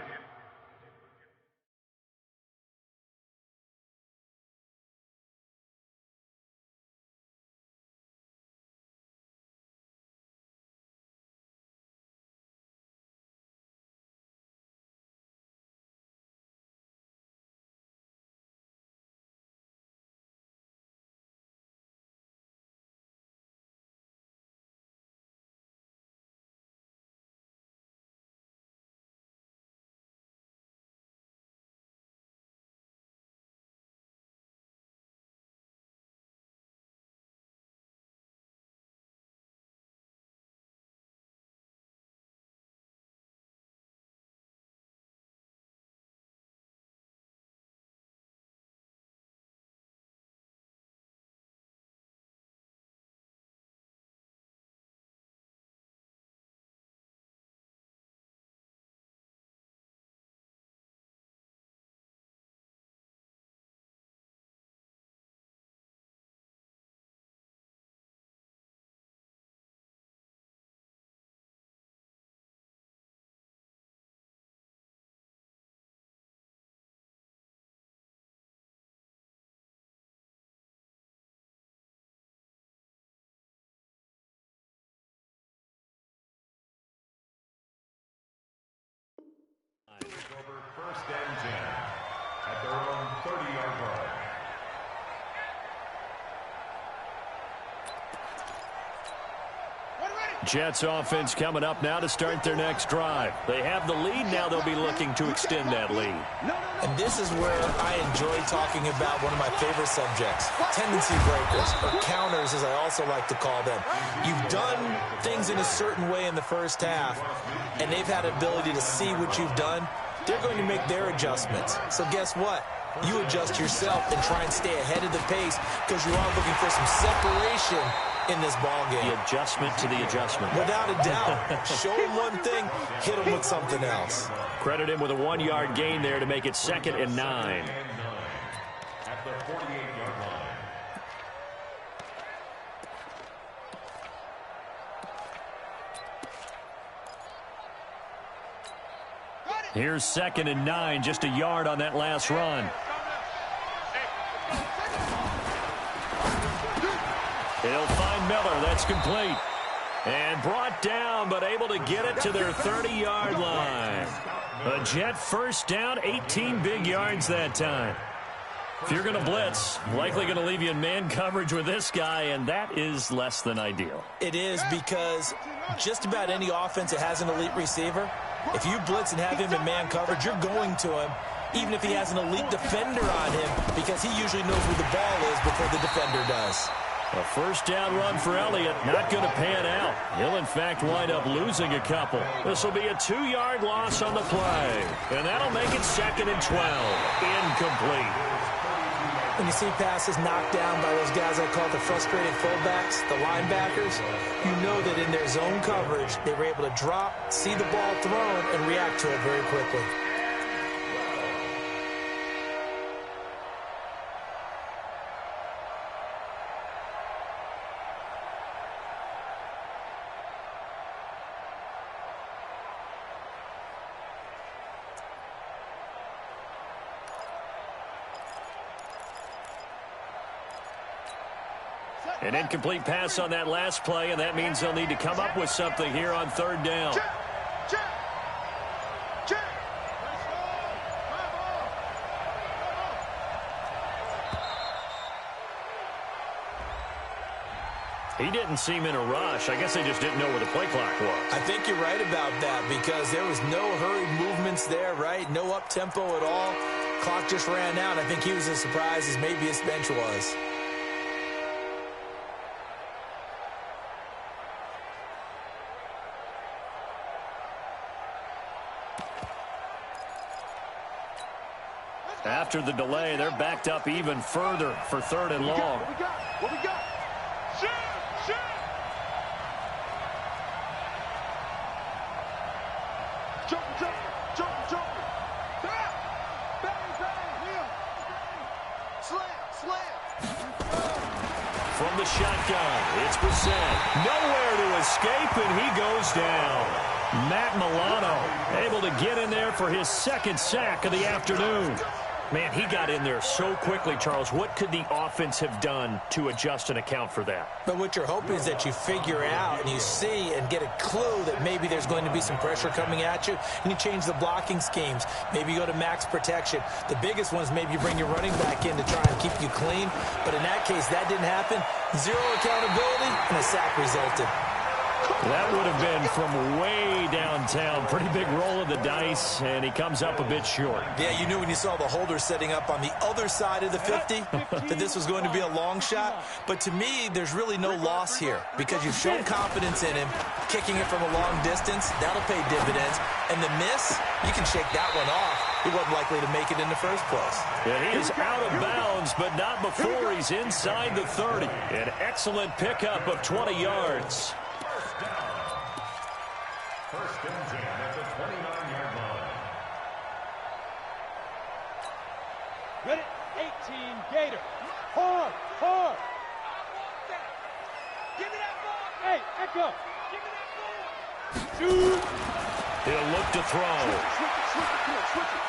Speaker 9: Over 1st and 10 at their own 30-yard line.
Speaker 6: Jets offense coming up now to start their next drive. They have the lead. Now they'll be looking to extend that lead.
Speaker 8: And this is where I enjoy talking about one of my favorite subjects, tendency breakers, or counters as I also like to call them. You've done things in a certain way in the first half, and they've had the ability to see what you've done. They're going to make their adjustments. So guess what? You adjust yourself and try and stay ahead of the pace, because you are looking for some separation in this ball game.
Speaker 6: The adjustment to the adjustment.
Speaker 8: Without a doubt. Show him one thing, hit him with something else.
Speaker 6: Credit him with a 1-yard gain there to make it 2nd and 9.
Speaker 9: At the 48-yard line.
Speaker 6: Here's 2nd and 9, just a yard on that last run. He'll find Miller. That's complete. And brought down, but able to get it to their 30-yard line. A Jet first down, 18 big yards that time. If you're going to blitz, likely going to leave you in man coverage with this guy, and that is less than ideal.
Speaker 8: It is, because just about any offense that has an elite receiver, if you blitz and have him in man coverage, you're going to him, even if he has an elite defender on him, because he usually knows where the ball is before the defender does.
Speaker 6: A first down run for Elliott, not going to pan out. He'll, in fact, wind up losing a couple. This will be a 2-yard loss on the play, and that'll make it 2nd and 12. Incomplete.
Speaker 8: When you see passes knocked down by those guys I call the frustrated fullbacks, the linebackers, you know that in their zone coverage, they were able to drop, see the ball thrown, and react to it very quickly.
Speaker 6: An incomplete pass on that last play, and that means they'll need to come up with something here on 3rd down. He didn't seem in a rush. I guess they just didn't know where the play clock was.
Speaker 8: I think you're right about that, because there was no hurried movements there, right? No up-tempo at all. Clock just ran out. I think he was as surprised as maybe his bench was.
Speaker 6: After the delay, they're backed up even further for 3rd and long.
Speaker 10: What we got? Shoot! Jump! Slam!
Speaker 6: From the shotgun, it's Brissett. Nowhere to escape, and he goes down. Matt Milano able to get in there for his 2nd sack of the afternoon. Man, he got in there so quickly, Charles. What could the offense have done to adjust and account for that?
Speaker 8: But what you're hoping is that you figure out and you see and get a clue that maybe there's going to be some pressure coming at you, and you change the blocking schemes. Maybe you go to max protection. The biggest one is maybe you bring your running back in to try and keep you clean. But in that case, that didn't happen. 0 accountability, and a sack resulted.
Speaker 6: That would have been from way downtown. Pretty big roll of the dice, and he comes up a bit short.
Speaker 8: Yeah, you knew when you saw the holder setting up on the other side of the 50 that this was going to be a long shot. But to me, there's really no loss here, because you've shown confidence in him. Kicking it from a long distance, that'll pay dividends. And the miss, you can shake that one off. He wasn't likely to make it in the first place.
Speaker 6: And he's out of bounds, but not before he's inside the 30. An excellent pickup of 20 yards.
Speaker 9: First and 10 at the 29-yard line.
Speaker 7: Ready? 18, Gator. Hard.
Speaker 10: Give me that ball.
Speaker 7: Hey, Echo.
Speaker 10: Give me that ball.
Speaker 7: Shoot.
Speaker 6: He'll look to throw.
Speaker 10: Switch it.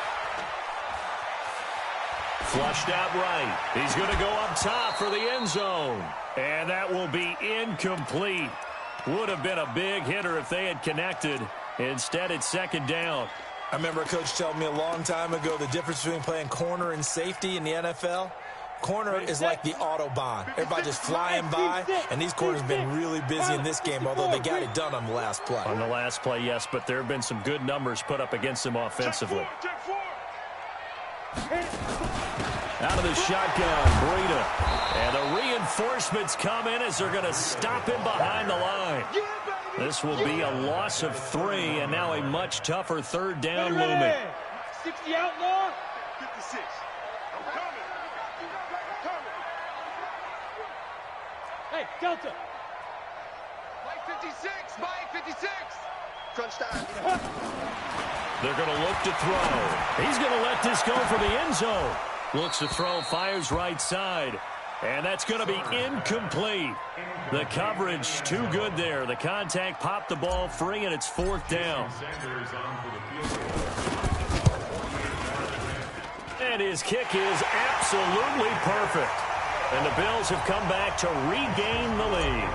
Speaker 6: Flushed out right. He's going to go up top for the end zone. And that will be incomplete. Would have been a big hitter if they had connected. Instead, it's 2nd down.
Speaker 8: I remember a coach telling me a long time ago the difference between playing corner and safety in the NFL. Corner is like the Autobahn. Everybody just flying by, and these corners have been really busy in this game, although they got it done on the last play.
Speaker 6: On the last play, yes, but there have been some good numbers put up against them offensively. Out of the shotgun, Breida. And the reinforcements come in as they're going to stop him behind the line. This will be a loss of 3, and now a much tougher 3rd down looming.
Speaker 7: 60 outlaw.
Speaker 10: 56. I'm coming.
Speaker 7: Hey, Delta.
Speaker 10: Mike 56. Mike 56. Crunch time.
Speaker 6: They're going to look to throw. He's going to let this go for the end zone. Looks to throw, fires right side. And that's going to be incomplete. The coverage too good there. The contact popped the ball free, and it's 4th down. And his kick is absolutely perfect. And the Bills have come back to regain the lead.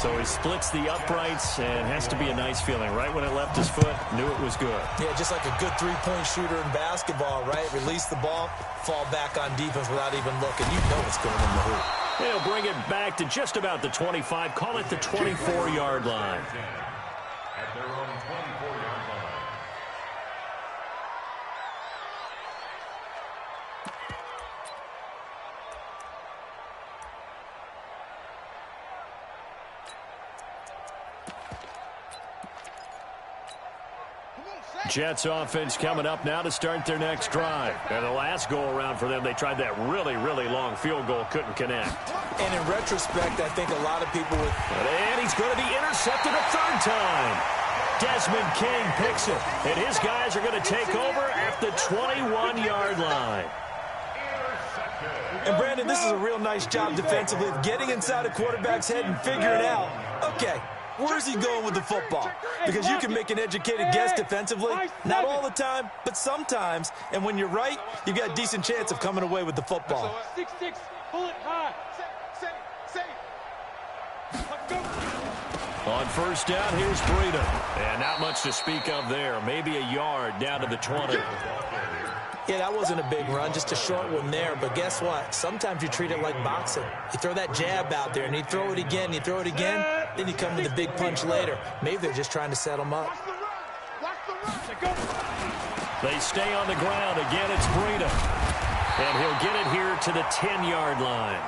Speaker 6: So he splits the uprights, and has to be a nice feeling. Right when it left his foot, knew it was good.
Speaker 8: Yeah, just like a good three-point shooter in basketball, right? Release the ball, fall back on defense without even looking. You know what's going in the hoop.
Speaker 6: He'll bring it back to just about the 25. Call it the 24-yard line.
Speaker 9: At their own 24-yard line.
Speaker 6: Jets offense coming up now to start their next drive. And the last go-around for them, they tried that really, really long field goal, couldn't connect.
Speaker 8: And in retrospect, I think a lot of people would...
Speaker 6: And he's going to be intercepted a third time. Desmond King picks it, and his guys are going to take over at the 21-yard line.
Speaker 8: And, Brandon, this is a real nice job defensively of getting inside a quarterback's head and figuring out, okay, where's he going with the football? Because you can make an educated guess defensively. Not all the time, but sometimes. And when you're right, you've got a decent chance of coming away with the football.
Speaker 7: 6-6, pull it high.
Speaker 6: On first down, here's Breida. And not much to speak of there. Maybe a yard down to the 20.
Speaker 8: Yeah, that wasn't a big run, just a short one there. But guess what? Sometimes you treat it like boxing. You throw that jab out there, and you throw it again, then you come to the big punch later. Maybe they're just trying to set him up.
Speaker 6: They stay on the ground. Again, it's Breida. And he'll get it here to the 10-yard line.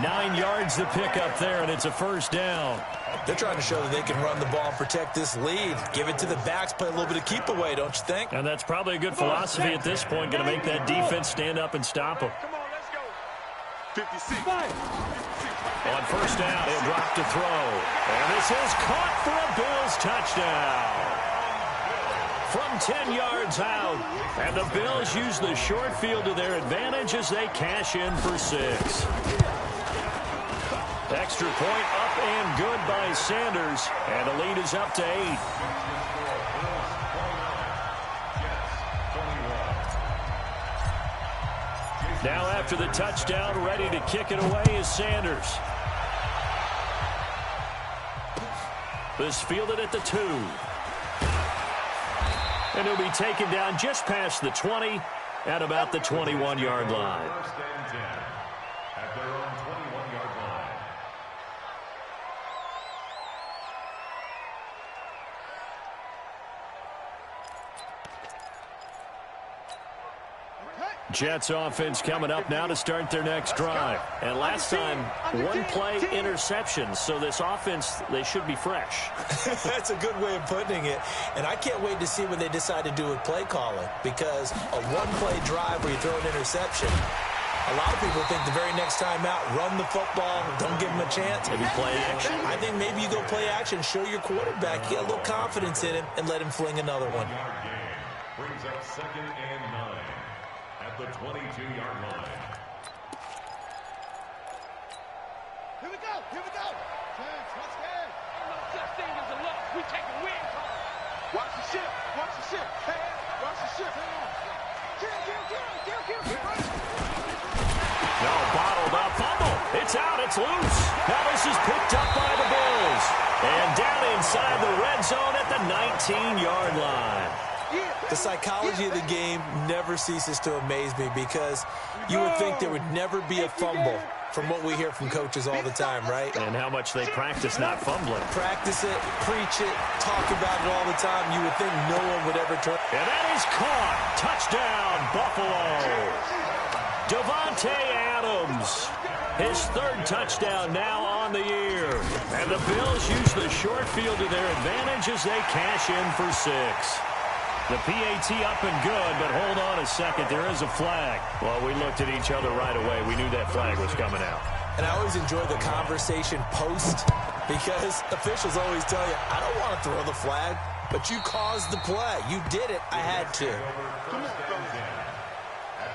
Speaker 6: 9 yards to pick up there, and it's a first down.
Speaker 8: They're trying to show that they can run the ball and protect this lead. Give it to the backs, play a little bit of keep away, don't you think?
Speaker 6: And that's probably a good philosophy at this point, going to make that defense stand up and stop them.
Speaker 10: Come on, let's go. 56.
Speaker 6: On first down, he'll drop to throw. And this is caught for a Bills touchdown. From 10 yards out. And the Bills use the short field to their advantage as they cash in for 6. Extra point up and good by Sanders. And the lead is up to 8. Now after the touchdown, ready to kick it away is Sanders. This fielded at the 2. And he'll be taken down just past the 20 at about the 21-yard line.
Speaker 9: First and 10 at their own 21-yard line.
Speaker 6: Jets offense coming up now to start their next drive. And last time, one play interception. So this offense, they should be fresh.
Speaker 8: That's a good way of putting it. And I can't wait to see what they decide to do with play calling. Because a one-play drive where you throw an interception, a lot of people think the very next time out, run the football, don't give him a chance.
Speaker 6: Maybe play action.
Speaker 8: I think maybe you go play action, show your quarterback, get a little confidence in him, and let him fling another one.
Speaker 9: Brings up 2nd and 9 at the 22-yard line.
Speaker 7: Here we go. Chance, let's go. Ain't no such thing as a loss. We take a win.
Speaker 10: Watch the ship. Hey, watch the ship. Hang on. Kill.
Speaker 6: No, bottled up fumble. It's out. It's loose. Now this is picked up by the Bills. And down inside the red zone at the 19-yard line.
Speaker 8: The psychology of the game never ceases to amaze me because you would think there would never be a fumble from what we hear from coaches all the time, right?
Speaker 6: And how much they practice not fumbling.
Speaker 8: Practice it, preach it, talk about it all the time. You would think no one would ever turn.
Speaker 6: And that is caught. Touchdown, Buffalo. Davante Adams. His 3rd touchdown now on the year. And the Bills use the short field to their advantage as they cash in for 6. The PAT up and good, but hold on a second. There is a flag. Well, we looked at each other right away. We knew that flag was coming out.
Speaker 8: And I always enjoy the conversation post because officials always tell you, I don't want to throw the flag, but you caused the play. You did it. I had to.
Speaker 9: At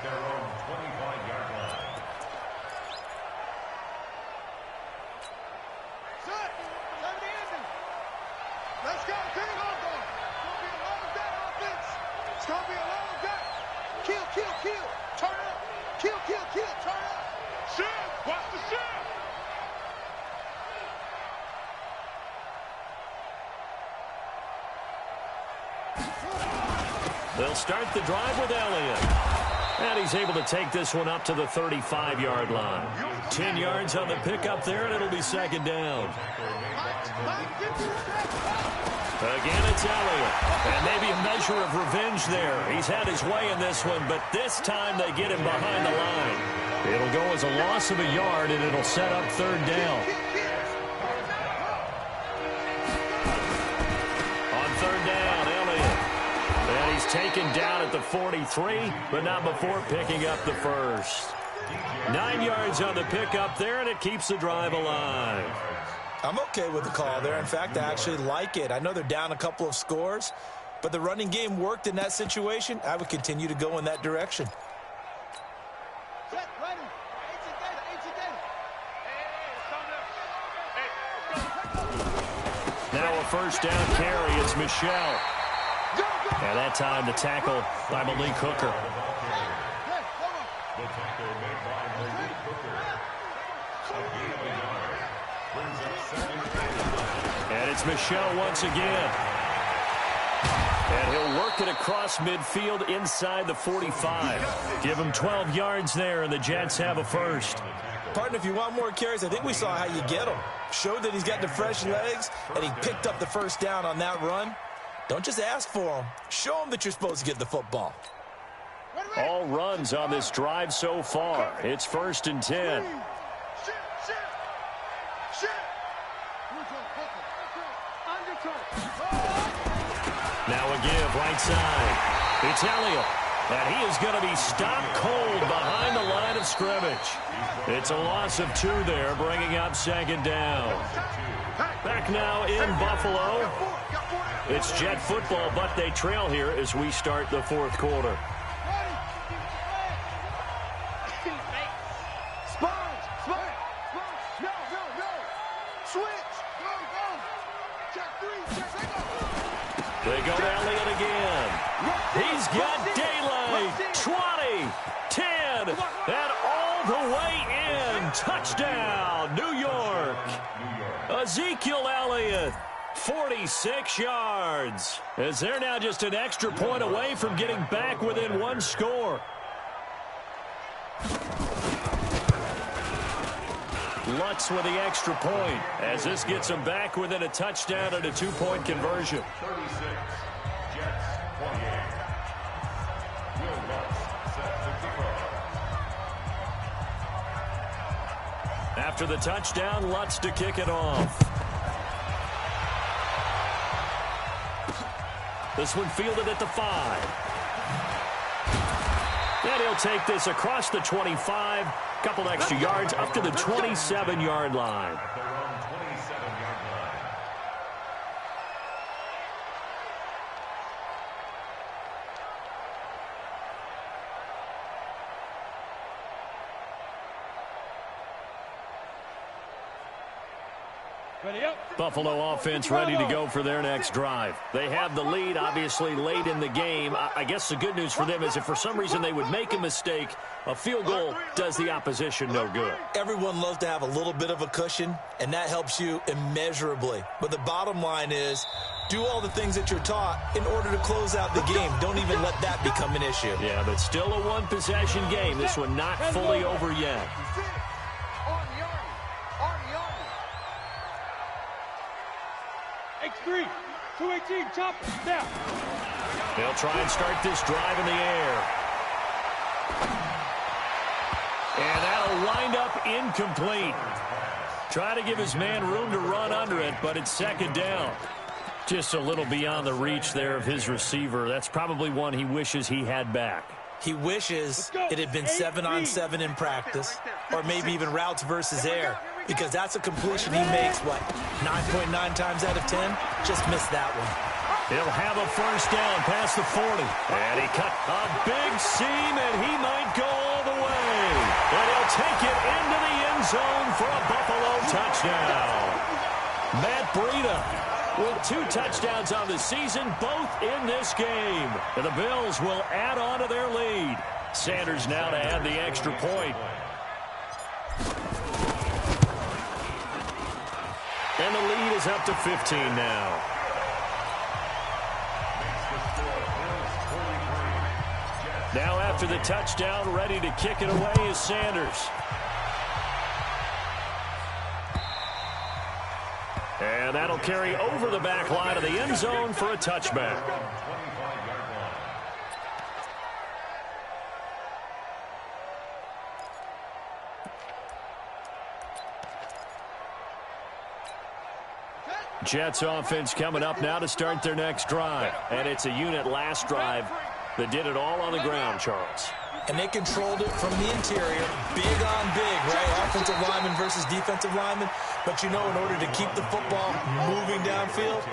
Speaker 9: their own 25-yard line.
Speaker 10: Set. Time to end it. Let's go. Bring it on, though. It's gonna be a long day. Kill. Turn up. Kill. Turn up. Shit. Watch the shit.
Speaker 6: They'll start the drive with Elliott. And he's able to take this one up to the 35-yard line. 10 yards on the pickup there, and it'll be second down. Again, it's Elliott. And maybe a measure of revenge there. He's had his way in this one, but this time they get him behind the line. It'll go as a loss of a yard, and it'll set up third down. On third down, Elliott. And he's taken down at the 43, but not before picking up the first. 9 yards on the pickup there, and it keeps the drive alive.
Speaker 8: I'm okay with the call there. In fact, I actually like it. I know they're down a couple of scores, but the running game worked in that situation. I would continue to go in that direction.
Speaker 6: Now a first down carry. It's Michelle. And that time the tackle by Malik Hooker.
Speaker 9: The tackle made by Malik Hooker. A gain of a yard. Brings up second and 9.
Speaker 6: And it's Michelle once again. And he'll work it across midfield inside the 45. Give him 12 yards there, and the Jets have a first.
Speaker 8: Partner, if you want more carries, I think we saw how you get him. Showed that he's got the fresh legs, and he picked up the first down on that run. Don't just ask for him. Show him that you're supposed to get the football.
Speaker 6: All runs on this drive so far. It's 1st and 10. Now a give right side. It's Elliott. And he is going to be stopped cold behind the line of scrimmage. It's a loss of 2 there, bringing up second down. Back now in Buffalo. It's Jet football, but they trail here as we start the 4th quarter. They go to Elliott again. He's got daylight. 20, 10, and all the way in. Touchdown, New York. Ezekiel Elliott, 46 yards. As they're now just an extra point away from getting back within 1 score. Lutz with the extra point as this gets them back within a touchdown and a 2-point conversion.
Speaker 9: 36, Jets 28. Will Lutz set to kick off.
Speaker 6: After the touchdown, Lutz to kick it off. This one fielded at the 5. And he'll take this across the 25. Couple extra yards up to the 27-yard line.
Speaker 9: At their own 27-yard line.
Speaker 6: Buffalo offense ready to go for their next drive. They have the lead, obviously, late in the game. I guess the good news for them is if for some reason they would make a mistake, a field goal does the opposition no good.
Speaker 8: Everyone loves to have a little bit of a cushion, and that helps you immeasurably. But the bottom line is, do all the things that you're taught in order to close out the game. Don't even let that become an issue.
Speaker 6: Yeah, but still a one-possession game. This one not fully over yet.
Speaker 7: X3, 218, chop it, now.
Speaker 6: They'll try and start this drive in the air. And that'll wind up incomplete. Try to give his man room to run under it, but it's second down. Just a little beyond the reach there of his receiver. That's probably one he wishes he had back.
Speaker 8: He wishes it had been 7-on-7 in practice, or maybe even routes versus air, because that's a completion he makes, 9.9 times out of 10? Just missed that one.
Speaker 6: He'll have a first down past the 40. And he cut a big seam, and he might go all the way. And he'll take it into the end zone for a Buffalo touchdown. Matt Breida with 2 touchdowns on the season, both in this game. And the Bills will add on to their lead. Sanders now to add the extra point. And the lead is up to 15 now.
Speaker 9: Makes the score Bills 41,
Speaker 6: Now after the touchdown, ready to kick it away is Sanders. And that'll carry over the back line of the end zone for a touchback. Jets offense coming up now to start their next drive. And it's a unit last drive that did it all on the ground, Charles.
Speaker 8: And they controlled it from the interior, big on big, right? Offensive lineman versus defensive lineman. But, you know, in order to keep the football moving downfield,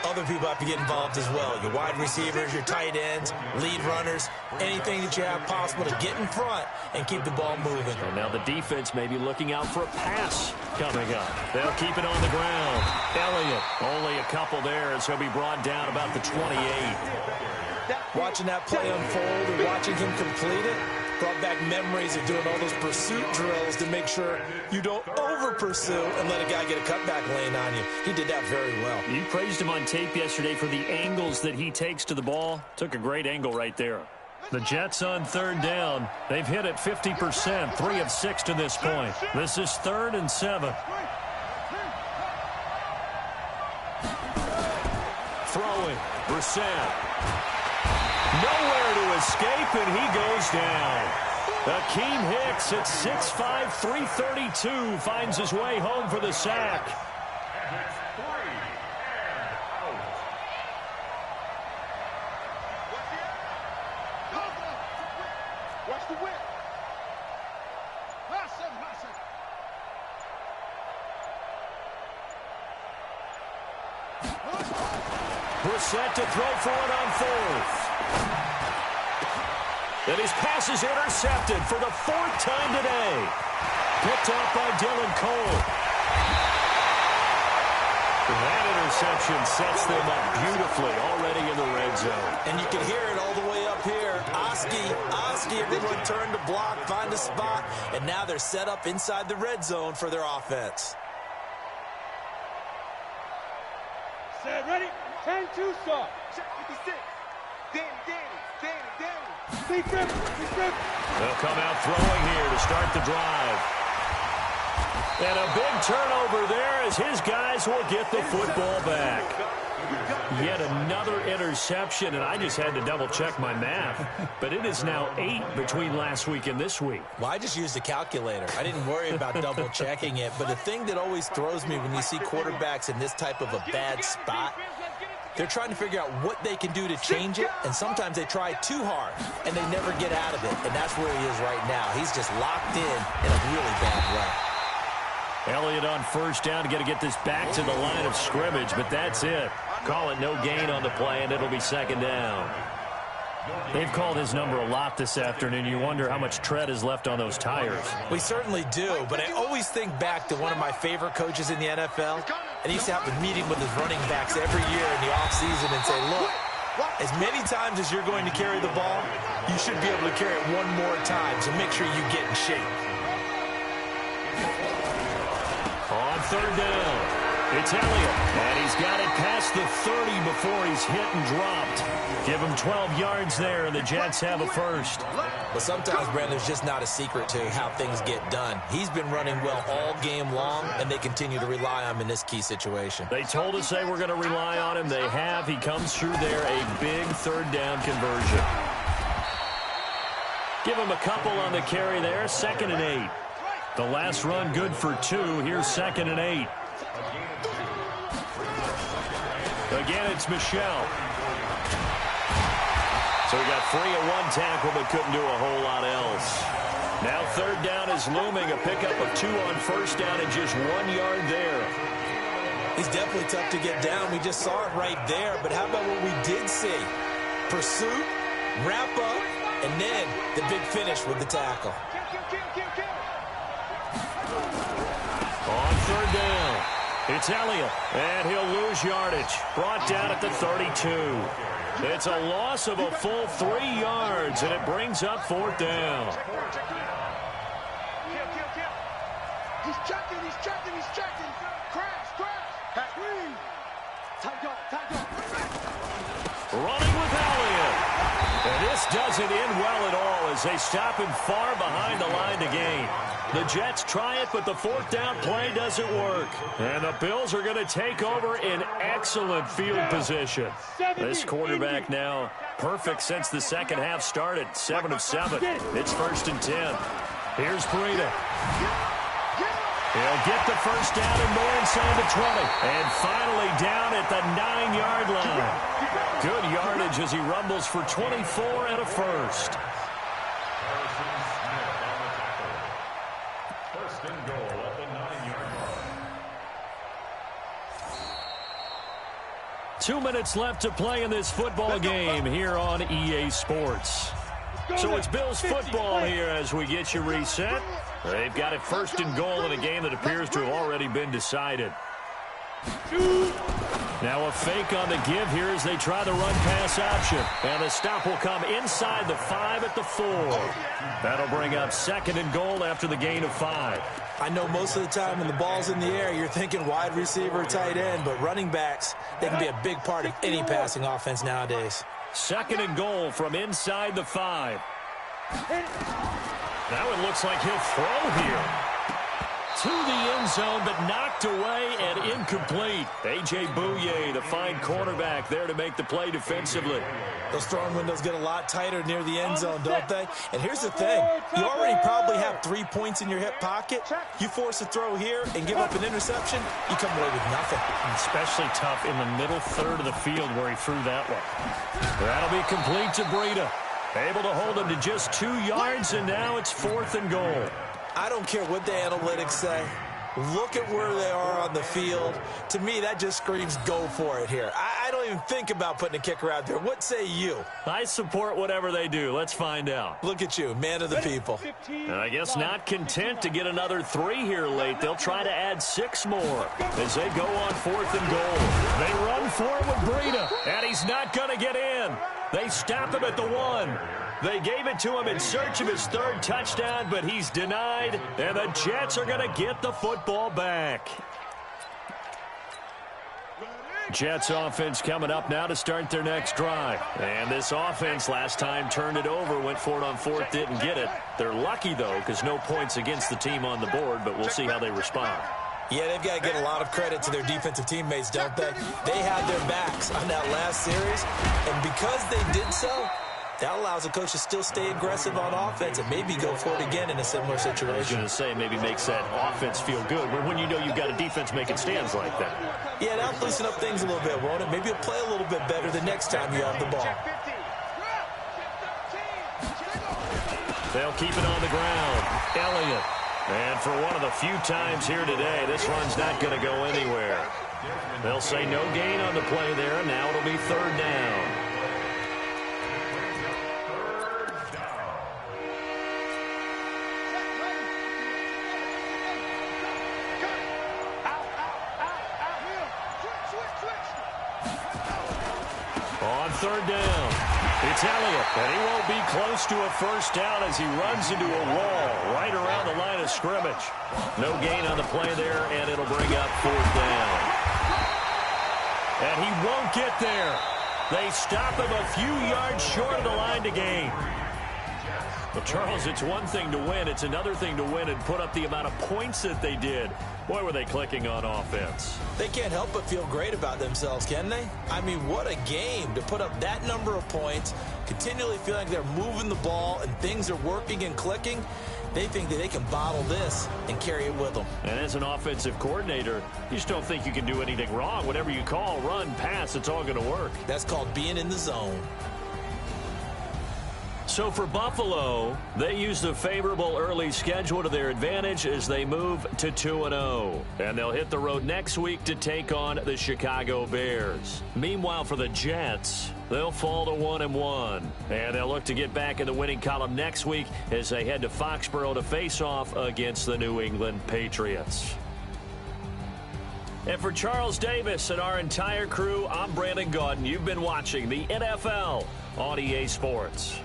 Speaker 8: other people have to get involved as well. Your wide receivers, your tight ends, lead runners, anything that you have possible to get in front and keep the ball moving.
Speaker 6: And now the defense may be looking out for a pass coming up. They'll keep it on the ground. Elliott, only a couple there as he'll be brought down about the 28.
Speaker 8: Watching that play unfold and watching him complete it brought back memories of doing all those pursuit drills to make sure you don't over-pursue and let a guy get a cutback lane on you. He did that very well.
Speaker 6: You praised him on tape yesterday for the angles that he takes to the ball. Took a great angle right there. The Jets on third down. They've hit it 50%, 3 of 6 to this point. This is 3rd and 7. Throwing, Brissett. Nowhere to escape, and he goes down. Akeem Hicks at 6'5", 332 finds his way home for the sack.
Speaker 7: Watch the whip.
Speaker 6: Brissett to throw for it on 4th. And his pass is intercepted for the 4th time today. Picked off by Dylan Cole. That interception sets them up beautifully already in the red zone.
Speaker 8: And you can hear it all the way up here. Oski, everyone turned to block, find a spot, and now they're set up inside the red zone for their offense.
Speaker 7: Set, ready? 10-2 start.
Speaker 10: Check 56. Danny.
Speaker 6: They'll come out throwing here to start the drive. And a big turnover there as his guys will get the football back. Yet another interception, and I just had to double-check my math. But it is now 8 between last week and this week.
Speaker 8: Well, I just used a calculator. I didn't worry about double-checking it. But the thing that always throws me when you see quarterbacks in this type of a bad spot, they're trying to figure out what they can do to change it, and sometimes they try too hard, and they never get out of it. And that's where he is right now. He's just locked in a really bad way.
Speaker 6: Elliott on first down to get this back to the line of scrimmage, but that's it. Call it no gain on the play, and it'll be 2nd down. They've called his number a lot this afternoon. You wonder how much tread is left on those tires.
Speaker 8: We certainly do, but I always think back to one of my favorite coaches in the NFL, and he used to have a meeting with his running backs every year in the offseason and say, look, as many times as you're going to carry the ball, you should be able to carry it one more time, so make sure you get in shape.
Speaker 6: On 3rd down, it's Elliott, and he's got it past the 30 before he's hit and dropped. Give him 12 yards there, and the Jets have a first.
Speaker 8: But sometimes, Brandon, there's just not a secret to how things get done. He's been running well all game long, and they continue to rely on him in this key situation.
Speaker 6: They told us they were going to rely on him. They have. He comes through there, a big 3rd down conversion. Give him a couple on the carry there, 2nd and 8. The last run good for 2. Here's 2nd and 8. Again, it's Michel. So he got free of 1 tackle, but couldn't do a whole lot else. Now 3rd down is looming. A pickup of 2 on 1st down and just 1 yard there.
Speaker 8: He's definitely tough to get down. We just saw it right there. But how about what we did see? Pursuit, wrap up, and then the big finish with the tackle.
Speaker 6: On 3rd down, it's Elliott, and he'll lose yardage. Brought down at the 32. It's a loss of a full 3 yards, and it brings up 4th down.
Speaker 7: He's checking. Crash.
Speaker 6: Running with Elliott. And this this doesn't end well at all as they stop him far behind the line to gain. The Jets try it, but the fourth down play doesn't work. And the Bills are going to take over in excellent field position. This quarterback now perfect since the second half started. 7 of 7. It's 1st and 10. Here's Breida. He'll get the first down and more inside the 20. And finally down at the 9-yard line. Good yardage as he rumbles for 24 and a first.
Speaker 9: 1st and goal at the 9-yard line.
Speaker 6: 2 minutes left to play in this football game here on EA Sports. So it's Bills football here as we get you reset. They've got it 1st and goal in a game that appears to have already been decided. Now a fake on the give here as they try the run-pass option. And the stop will come inside the 5 at the 4. That'll bring up 2nd and goal after the gain of 5.
Speaker 8: I know most of the time when the ball's in the air, you're thinking wide receiver, tight end, but running backs, they can be a big part of any passing offense nowadays.
Speaker 6: 2nd and goal from inside the 5. Now it looks like he'll throw here. To the end zone, but knocked away and incomplete. A.J. Bouye, the fine cornerback, there to make the play defensively.
Speaker 8: Those throwing windows get a lot tighter near the end zone, don't they? And here's the thing. You already probably have 3 points in your hip pocket. You force a throw here and give up an interception, you come away with nothing.
Speaker 6: Especially tough in the middle third of the field where he threw that one. That'll be complete to Breida. Able to hold him to just 2 yards, and now it's 4th and goal.
Speaker 8: I don't care what the analytics say. Look at where they are on the field. To me, that just screams go for it here. I don't even think about putting a kicker out there. What say you?
Speaker 6: I support whatever they do. Let's find out.
Speaker 8: Look at you, man of the people.
Speaker 6: And I guess not content to get another 3 here late. They'll try to add 6 more as they go on 4th and goal. They run for it with Breida, and he's not going to get in. They stop him at the 1. They gave it to him in search of his 3rd touchdown, but he's denied, and the Jets are going to get the football back. Jets offense coming up now to start their next drive. And this offense last time turned it over, went for it on 4th, didn't get it. They're lucky, though, because no points against the team on the board, but we'll see how they respond.
Speaker 8: Yeah, they've got to get a lot of credit to their defensive teammates, don't they? They had their backs on that last series, and because they did so, that allows the coach to still stay aggressive on offense and maybe go for it again in a similar situation.
Speaker 6: I was going to say maybe makes that offense feel good when you know you've got a defense making stands like that.
Speaker 8: Yeah, that'll loosen up things a little bit, won't it? Maybe you'll play a little bit better the next time you have the ball.
Speaker 6: They'll keep it on the ground. Elliott. And for one of the few times here today, this run's not going to go anywhere. They'll say no gain on the play there, and now it'll be 3rd down. On 3rd down, it's Elliott, and he won't be close to a 1st down as he runs into a wall right around the line of scrimmage. No gain on the play there, and it'll bring up 4th down. And he won't get there. They stop him a few yards short of the line to gain. Well, Charles, it's one thing to win. It's another thing to win and put up the amount of points that they did. Boy, were they clicking on offense.
Speaker 8: They can't help but feel great about themselves, can they? I mean, what a game to put up that number of points, continually feel like they're moving the ball and things are working and clicking. They think that they can bottle this and carry it with them.
Speaker 6: And as an offensive coordinator, you just don't think you can do anything wrong. Whatever you call, run, pass, it's all going to work.
Speaker 8: That's called being in the zone.
Speaker 6: So for Buffalo, they use the favorable early schedule to their advantage as they move to 2-0. And they'll hit the road next week to take on the Chicago Bears. Meanwhile, for the Jets, they'll fall to 1-1. And they'll look to get back in the winning column next week as they head to Foxborough to face off against the New England Patriots. And for Charles Davis and our entire crew, I'm Brandon Gaudin. You've been watching the NFL on EA Sports.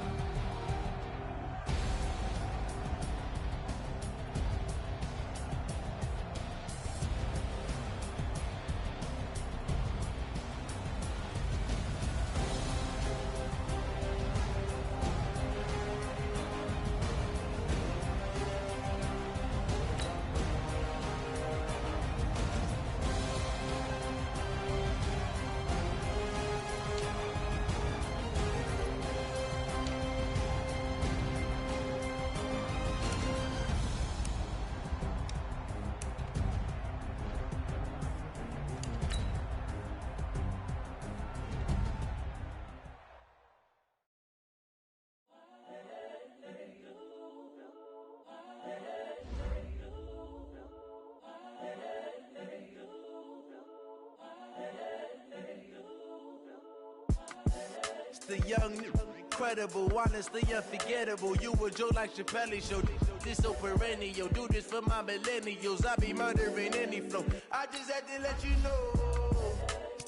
Speaker 1: The young, incredible, honestly unforgettable. You a joke like Chappelle show. This so perennial. Do this for my millennials. I be murdering any flow. I just had to let you know.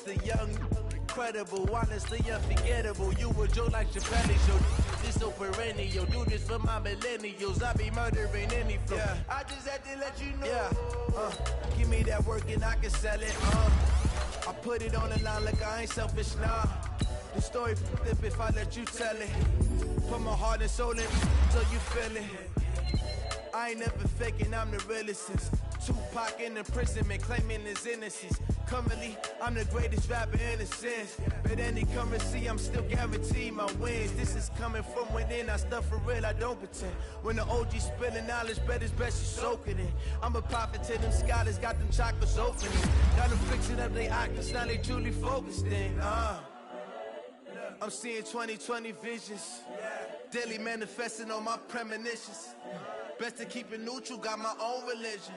Speaker 1: The young, incredible, honestly unforgettable. You a joke like Chappelle show. This so perennial. Do this for my millennials. I be murdering any flow. Yeah. I just had to let you know. Yeah. Give me that work and I can sell it. I put it on the line like I ain't selfish, nah. The story flip if I let you tell it. Put my heart and soul in so you feel it. I ain't never faking, I'm the realest since Tupac in imprisonment, claiming his innocence. Currently, I'm the greatest rapper in a sense. But any currency, I'm still guaranteed my wins. This is coming from within, I stuff for real, I don't pretend. When the OG spilling knowledge, bet it's best you soak it in. I'm a prophet to them scholars, got them chakras opening. Got them fixing up they actors, now they truly focused in. I'm seeing 2020 visions, daily manifesting on my premonitions. Best to keep it neutral, got my own religion.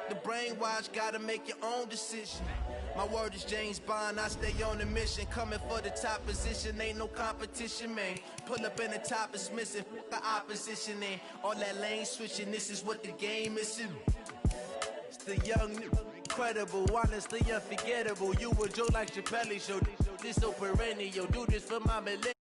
Speaker 1: The brainwash, gotta make your own decision. My word is James Bond, I stay on the mission. Coming for the top position, ain't no competition, man. Pull up in the top, it's missing, the opposition in. All that lane switching, this is what the game is. It's the young, incredible, honestly unforgettable. You a joke like Chappelle show. This so perennial, do this for my millennials.